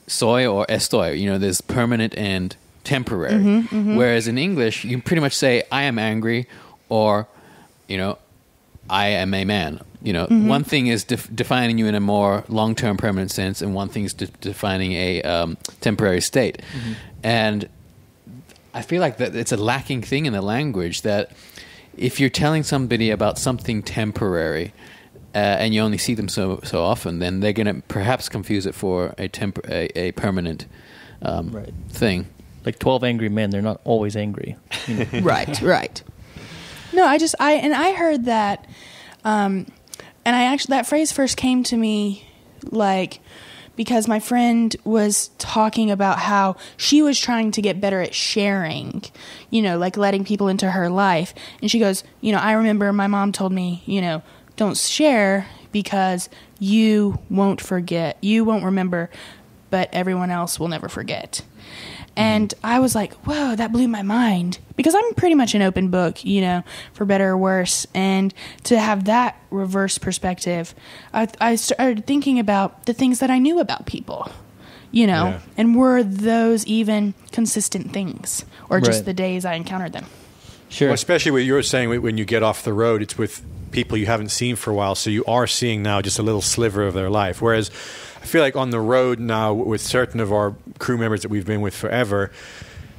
soy or estoy. There's permanent and temporary. Whereas in English, you pretty much say I am angry or, I am a man. One thing is defining you in a more long-term permanent sense, and one thing is defining a temporary state. And I feel like that it's a lacking thing in the language that if you're telling somebody about something temporary, and you only see them so often, then they're going to perhaps confuse it for a permanent thing. Like 12 angry men, they're not always angry. Right. No, I heard that, and that phrase first came to me, because my friend was talking about how she was trying to get better at sharing, letting people into her life. And she goes, I remember my mom told me, don't share because you won't forget. You won't remember, but everyone else will never forget. And I was like, whoa, that blew my mind. Because I'm pretty much an open book, for better or worse. And to have that reverse perspective, I started thinking about the things that I knew about people, and were those even consistent things or just the days I encountered them? Sure. Well, especially what you were saying, when you get off the road, it's with people you haven't seen for a while, so you are seeing now just a little sliver of their life. Whereas I feel like on the road now, with certain of our crew members that we've been with forever,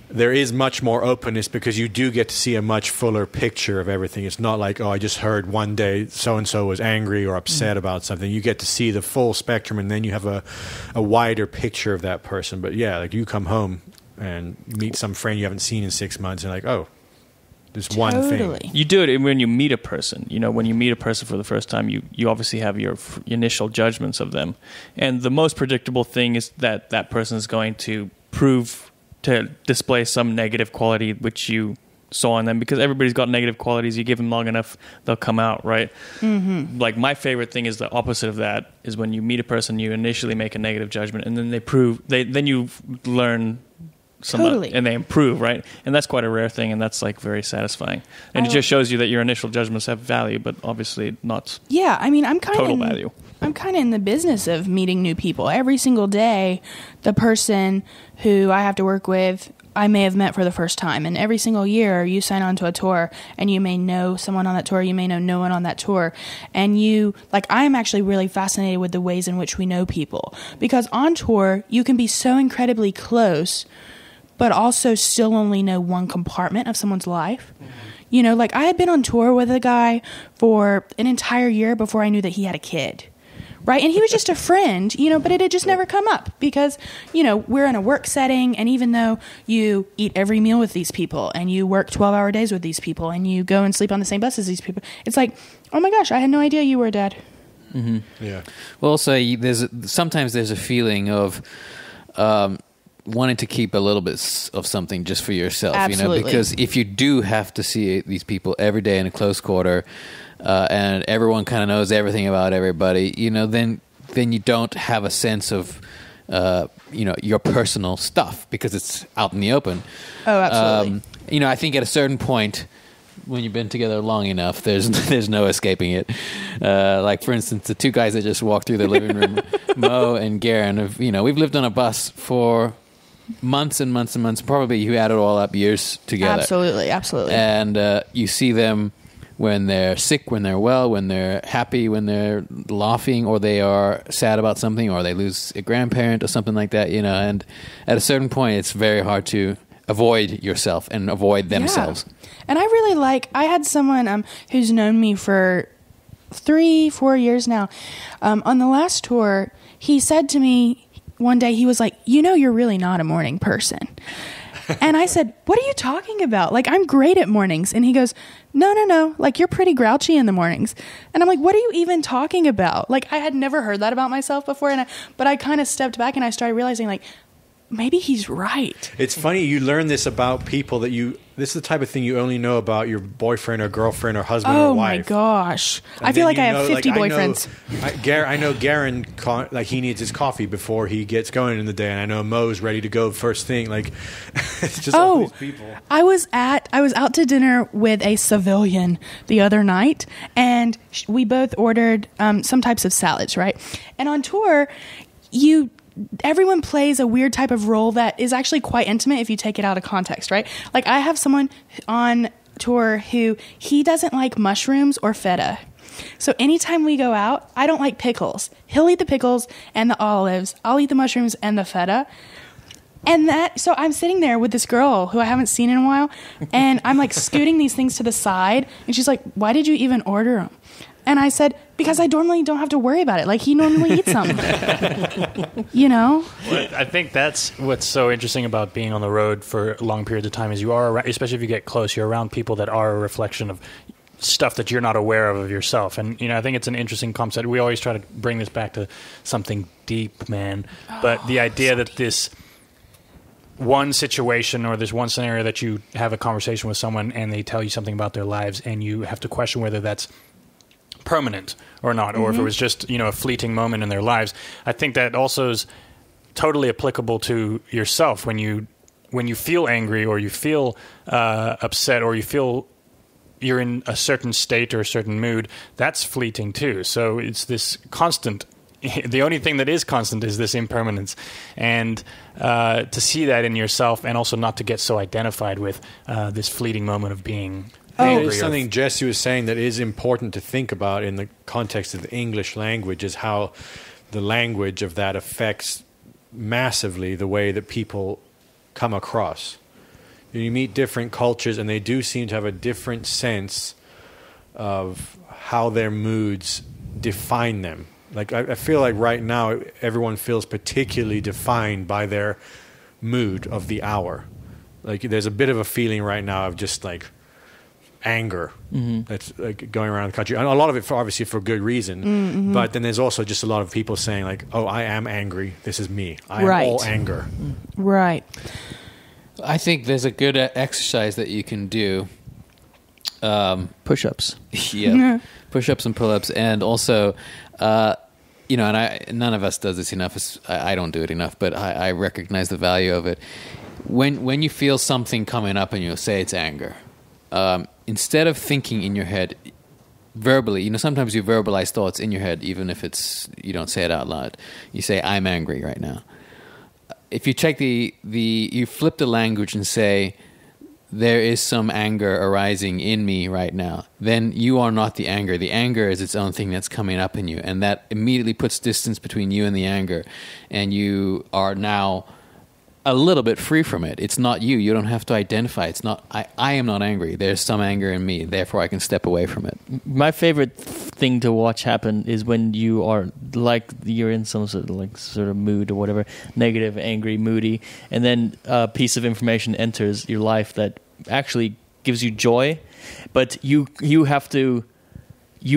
there is much more openness because you do get to see a much fuller picture of everything. It's not like, I just heard one day so-and-so was angry or upset about something. You get to see the full spectrum, and then you have a wider picture of that person. But yeah, like you come home and meet some friend you haven't seen in 6 months, and this one thing. You do it when you meet a person. When you meet a person for the first time, you obviously have your initial judgments of them. And the most predictable thing is that person is going to display some negative quality which you so on them, because everybody's got negative qualities. You give them long enough, they'll come out, right? Mm-hmm. Like, my favorite thing is the opposite of that, is when you meet a person, you initially make a negative judgment, and then then you learn Totally. and they improve, right? And that's quite a rare thing, and that's like very satisfying. And it just shows you that your initial judgments have value, but obviously not. Yeah, I mean, I'm kind of total value. I'm kind of in the business of meeting new people. Every single day, the person who I have to work with, I may have met for the first time. And every single year, you sign on to a tour, and you may know someone on that tour, you may know no one on that tour. And I'm actually really fascinated with the ways in which we know people. Because on tour, you can be so incredibly close, but also still only know one compartment of someone's life. Mm-hmm. You know, like, I had been on tour with a guy for an entire year before I knew that he had a kid. Right? And he was just a friend, but it had just never come up because, we're in a work setting. And even though you eat every meal with these people and you work 12-hour days with these people and you go and sleep on the same bus as these people, it's like, oh my gosh, I had no idea you were a dad. Mm-hmm. Yeah. Well, also, sometimes there's a feeling of wanting to keep a little bit of something just for yourself. Absolutely. Because if you do have to see these people every day in a close quarter, and everyone kind of knows everything about everybody, then you don't have a sense of, your personal stuff because it's out in the open. Oh, absolutely. I think at a certain point, when you've been together long enough, there's no escaping it. Like, for instance, the two guys that just walked through the living room, Mo and Garen, we've lived on a bus for months and months and months. Probably, you add it all up, years together. Absolutely. And you see them when they're sick, when they're well, when they're happy, when they're laughing, or they are sad about something, or they lose a grandparent or something like that, and at a certain point, it's very hard to avoid yourself and avoid themselves. Yeah. And I had someone who's known me for 3-4 years now. On the last tour, he said to me one day, he was like, you're really not a morning person. And I said, what are you talking about? Like, I'm great at mornings. And he goes, no. Like, you're pretty grouchy in the mornings. And I'm like, what are you even talking about? Like, I had never heard that about myself before. But I kind of stepped back and I started realizing, like, maybe he's right. It's funny, you learn this about people this is the type of thing you only know about your boyfriend or girlfriend or husband or wife. Oh my gosh. I feel like I have 50 boyfriends. I know Garen, he needs his coffee before he gets going in the day, and I know Mo's ready to go first thing. Like, it's just all these people. I was out to dinner with a civilian the other night, and we both ordered some types of salads, right? And on tour, everyone plays a weird type of role that is actually quite intimate if you take it out of context, right? Like, I have someone on tour who he doesn't like mushrooms or feta. So anytime we go out, I don't like pickles. He'll eat the pickles and the olives. I'll eat the mushrooms and the feta. So I'm sitting there with this girl who I haven't seen in a while, and I'm like scooting these things to the side, and she's like, why did you even order them? And I said, because I normally don't have to worry about it. Like, he normally eats them. Well, I think that's what's so interesting about being on the road for long periods of time is you are, especially if you get close, you're around people that are a reflection of stuff that you're not aware of yourself. And, I think it's an interesting concept. We always try to bring this back to something deep, man. But the idea that this one situation or this one scenario that you have a conversation with someone and they tell you something about their lives and you have to question whether that's permanent or not, or if it was just, a fleeting moment in their lives. I think that also is totally applicable to yourself when you feel angry or you feel upset or you feel you're in a certain state or a certain mood. That's fleeting too. So it's this constant. The only thing that is constant is this impermanence, and to see that in yourself, and also not to get so identified with this fleeting moment of being. There's something Jesse was saying that is important to think about in the context of the English language is how the language of that affects massively the way that people come across. You meet different cultures and they do seem to have a different sense of how their moods define them. Like, I feel like right now everyone feels particularly defined by their mood of the hour. Like, there's a bit of a feeling right now of just like anger that's like going around the country, and a lot of it obviously for good reason, but then there's also just a lot of people saying like, oh, I am angry, this is me, I am all anger. Right. I think there's a good exercise that you can do. Push-ups. Yeah, push-ups and pull-ups, and also, and none of us does this enough. I don't do it enough, but I recognize the value of it. When you feel something coming up and you'll say it's anger, instead of thinking in your head verbally, sometimes you verbalize thoughts in your head, even if you don't say it out loud. You say, "I'm angry right now." If you check you flip the language and say, there is some anger arising in me right now, then you are not the anger. The anger is its own thing that's coming up in you, and that immediately puts distance between you and the anger, and you are now a little bit free from it. It's not you. You don't have to identify. It's not, I am not angry. There's some anger in me, therefore I can step away from it. My favorite thing to watch happen is when you are you're in some sort of mood or whatever, negative, angry, moody, and then a piece of information enters your life that actually gives you joy, but you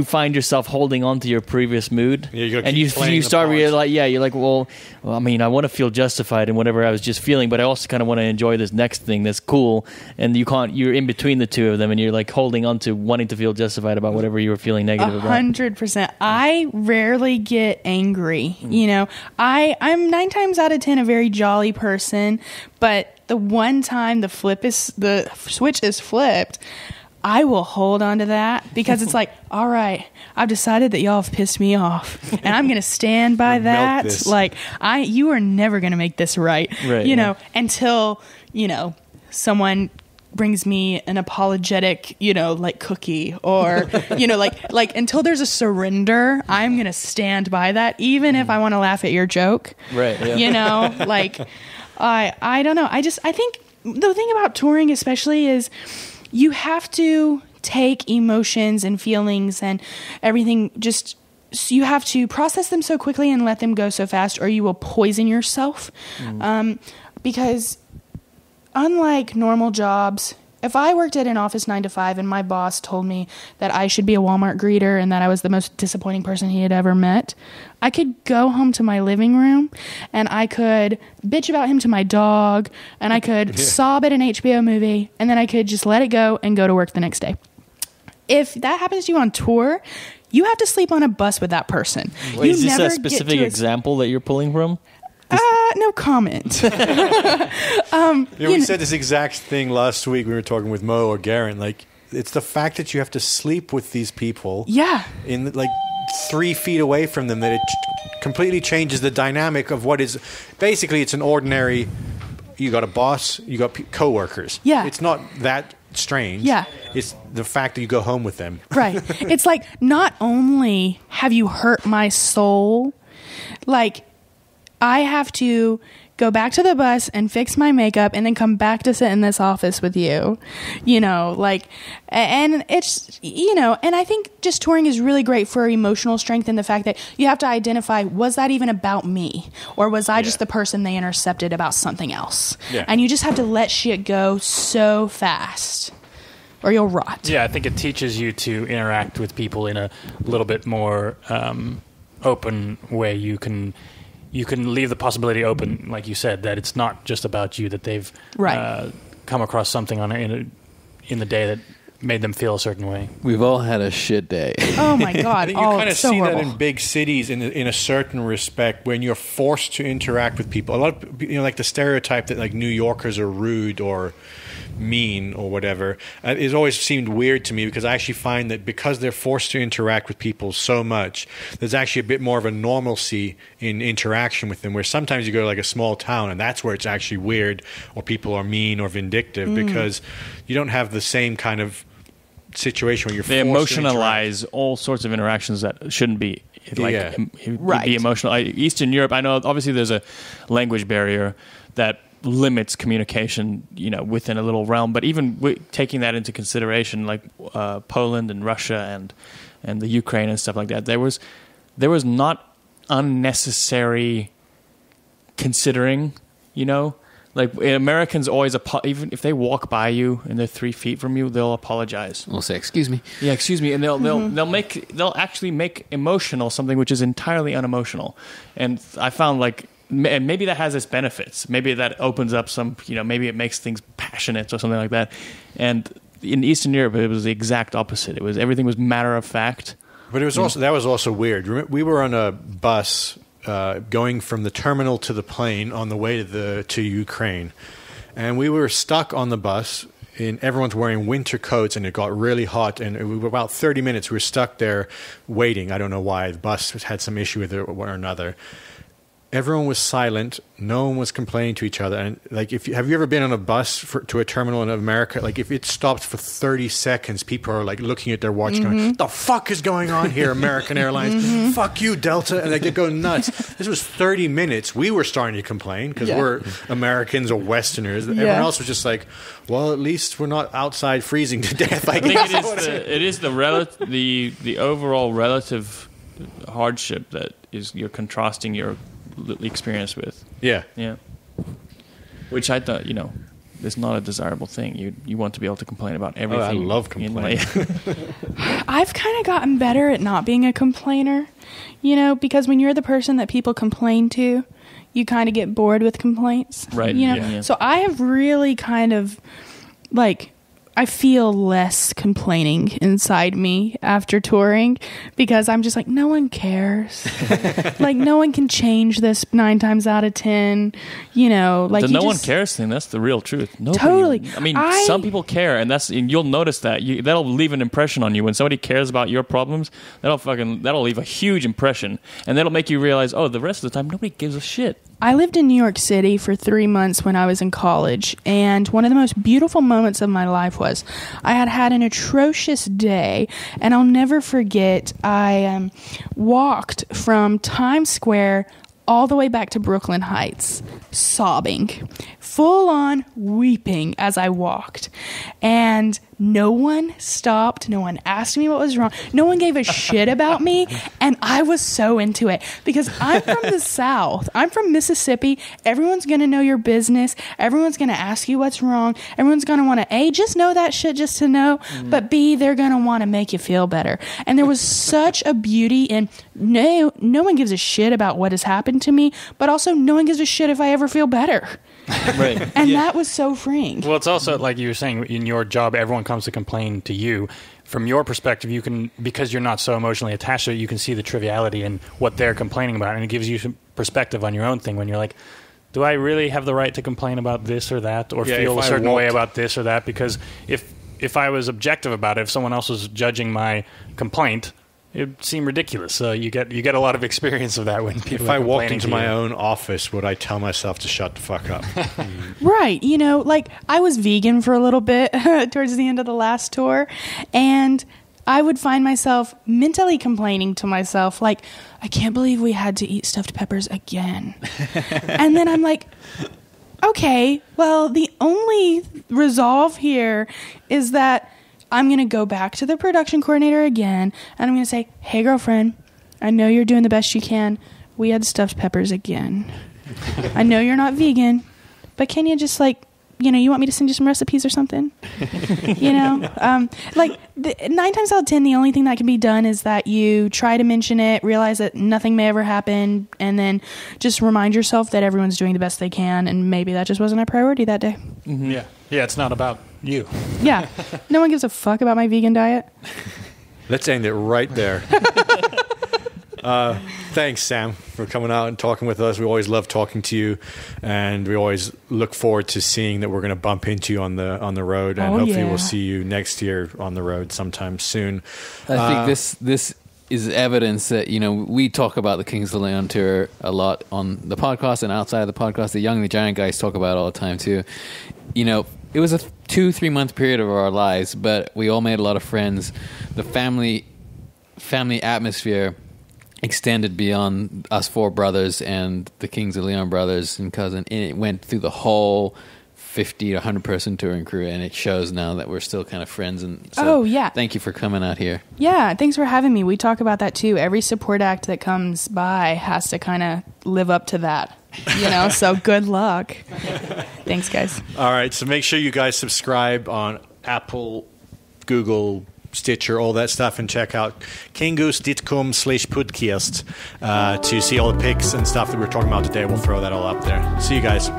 find yourself holding on to your previous mood, and you start realizing, you're like, well, I mean, I want to feel justified in whatever I was just feeling, but I also kind of want to enjoy this next thing that's cool, and you're in between the two of them, and you're like holding on to wanting to feel justified about whatever you were feeling negative about. 100%. I rarely get angry. I'm 9 times out of 10 a very jolly person, but the one time the switch is flipped, I will hold on to that because it's like, all right, I've decided that y'all have pissed me off, and I'm going to stand by that. Like, you are never going to make this right, until, someone brings me an apologetic, like cookie, or, like until there's a surrender, I'm going to stand by that, even if I want to laugh at your joke. Right. Yeah. I don't know. I think the thing about touring especially is, you have to take emotions and feelings and everything, you have to process them so quickly and let them go so fast, or you will poison yourself. Because unlike normal jobs, if I worked at an office 9 to 5 and my boss told me that I should be a Walmart greeter and that I was the most disappointing person he had ever met, I could go home to my living room and I could bitch about him to my dog, and I could sob at an HBO movie, and then I could just let it go and go to work the next day. If that happens to you on tour, you have to sleep on a bus with that person. Wait, is this a specific example that you're pulling from? No comment. We said this exact thing last week. We were talking with Mo or Garen. Like, it's the fact that you have to sleep with these people. Yeah. In 3 feet away from them, that it completely changes the dynamic of what is basically, it's an ordinary. You got a boss. You got coworkers. Yeah. It's not that strange. Yeah. It's the fact that you go home with them. Right. It's like, not only have you hurt my soul, like, I have to go back to the bus and fix my makeup and then come back to sit in this office with you, and it's, and I think just touring is really great for emotional strength, in the fact that you have to identify, was that even about me, or was I just the person they intercepted about something else? Yeah. And you just have to let shit go so fast, or you'll rot. Yeah, I think it teaches you to interact with people in a little bit more open way. You can leave the possibility open, like you said, that it's not just about you, that they've come across something in the day that made them feel a certain way. We've all had a shit day. Oh my God! You kind of see horrible. that in big cities in a certain respect, when you're forced to interact with people. A lot of, like the stereotype that like New Yorkers are rude or mean or whatever, it's always seemed weird to me, because I actually find that because they're forced to interact with people so much, there's actually a bit more of a normalcy in interaction with them, where sometimes you go to like a small town and that's where it's actually weird, or people are mean or vindictive, because you don't have the same kind of situation where you're they forced emotionalize all sorts of interactions that shouldn't be be emotional. Eastern Europe, I know obviously there's a language barrier that limits communication, within a little realm. But even taking that into consideration, like Poland and Russia and the Ukraine and stuff like that, there was not unnecessary considering, Like, Americans always, even if they walk by you and they're 3 feet from you, they'll apologize. We'll say, "Excuse me." Yeah, excuse me, and they'll actually make emotional something which is entirely unemotional. And I found, like, and maybe that has its benefits. Maybe that opens up some, maybe it makes things passionate or something like that. And in Eastern Europe, it was the exact opposite. Everything was matter of fact. But it was that was also weird. We were on a bus going from the terminal to the plane on the way to Ukraine, and we were stuck on the bus. And everyone's wearing winter coats, and it got really hot. And we were about 30 minutes. We were stuck there waiting. I don't know why. The bus had some issue with it or another. Everyone was silent. No one was complaining to each other. And like, have you ever been on a bus to a terminal in America? Like, if it stopped for 30 seconds, people are like looking at their watch, going, "The fuck is going on here, American Airlines? Fuck you, Delta!" And like, they go nuts. This was 30 minutes. We were starting to complain because we're Americans or Westerners. Everyone else was just like, "Well, at least we're not outside freezing to death." I think it is the overall relative hardship that is you're contrasting your experience with. Yeah. Which I thought, is not a desirable thing. You want to be able to complain about everything. I love complaining. I've kind of gotten better at not being a complainer, because when you're the person that people complain to, you kind of get bored with complaints. Right. So I have really kind of I feel less complaining inside me after touring because I'm just like, no one cares. Like, no one can change this 9 times out of 10. The no one cares thing. That's the real truth. Nobody, totally. I mean, some people care, and you'll notice that. That'll leave an impression on you. When somebody cares about your problems, that'll leave a huge impression, and that'll make you realize, oh, the rest of the time, nobody gives a shit. I lived in New York City for 3 months when I was in college, and one of the most beautiful moments of my life was I had an atrocious day, and I'll never forget, I walked from Times Square all the way back to Brooklyn Heights, sobbing, full on weeping as I walked. And no one stopped. No one asked me what was wrong. No one gave a shit about me. And I was so into it because I'm from the South. I'm from Mississippi. Everyone's going to know your business. Everyone's going to ask you what's wrong. Everyone's going to want to, A, just know that shit just to know. But B, they're going to want to make you feel better. And there was such a beauty in no one gives a shit about what has happened to me, but also no one gives a shit if I ever feel better. Right. And that was so freeing. Well, it's also like you were saying, in your job, everyone comes to complain to you. From your perspective, you can, because you're not so emotionally attached to it, you can see the triviality in what they're complaining about, and it gives you some perspective on your own thing when you're like, do I really have the right to complain about this or that, or feel a certain way about this or that? Because if I was objective about it, if someone else was judging my complaint, it would seem ridiculous. So you get a lot of experience of that when people. If I walked into my own office, would I tell myself to shut the fuck up? Right. I was vegan for a little bit towards the end of the last tour, and I would find myself mentally complaining to myself, like, I can't believe we had to eat stuffed peppers again. And then I'm like, okay, well, the only resolve here is that I'm going to go back to the production coordinator again, and I'm going to say, hey, girlfriend, I know you're doing the best you can. We had stuffed peppers again. I know you're not vegan, but can you just, you want me to send you some recipes or something? 9 times out of 10, the only thing that can be done is that you try to mention it, realize that nothing may ever happen, and then just remind yourself that everyone's doing the best they can, and maybe that just wasn't a priority that day. Mm-hmm. Yeah, it's not about you. Yeah. No one gives a fuck about my vegan diet. Let's end it right there. Thanks, Sam, for coming out and talking with us. We always love talking to you, and we always look forward to seeing that we're going to bump into you on the road, and hopefully we'll see you next year on the road sometime soon. I think this is evidence that, we talk about the Kings of Leon tour a lot on the podcast and outside of the podcast. The Young and the Giant guys talk about it all the time too. It was a 2-3 month period of our lives, but we all made a lot of friends. The family atmosphere extended beyond us 4 brothers and the Kings of Leon brothers and cousin. And it went through the whole 50 to 100 person touring crew, and it shows now that we're still kind of friends. And so thank you for coming out here. Yeah, thanks for having me. We talk about that too. Every support act that comes by has to kind of live up to that. So good luck. Thanks, guys. All right, so make sure you guys subscribe on Apple, Google, Stitcher, all that stuff, and check out kongos.com/podcast to see all the pics and stuff that we're talking about today. We'll throw that all up there. See you guys.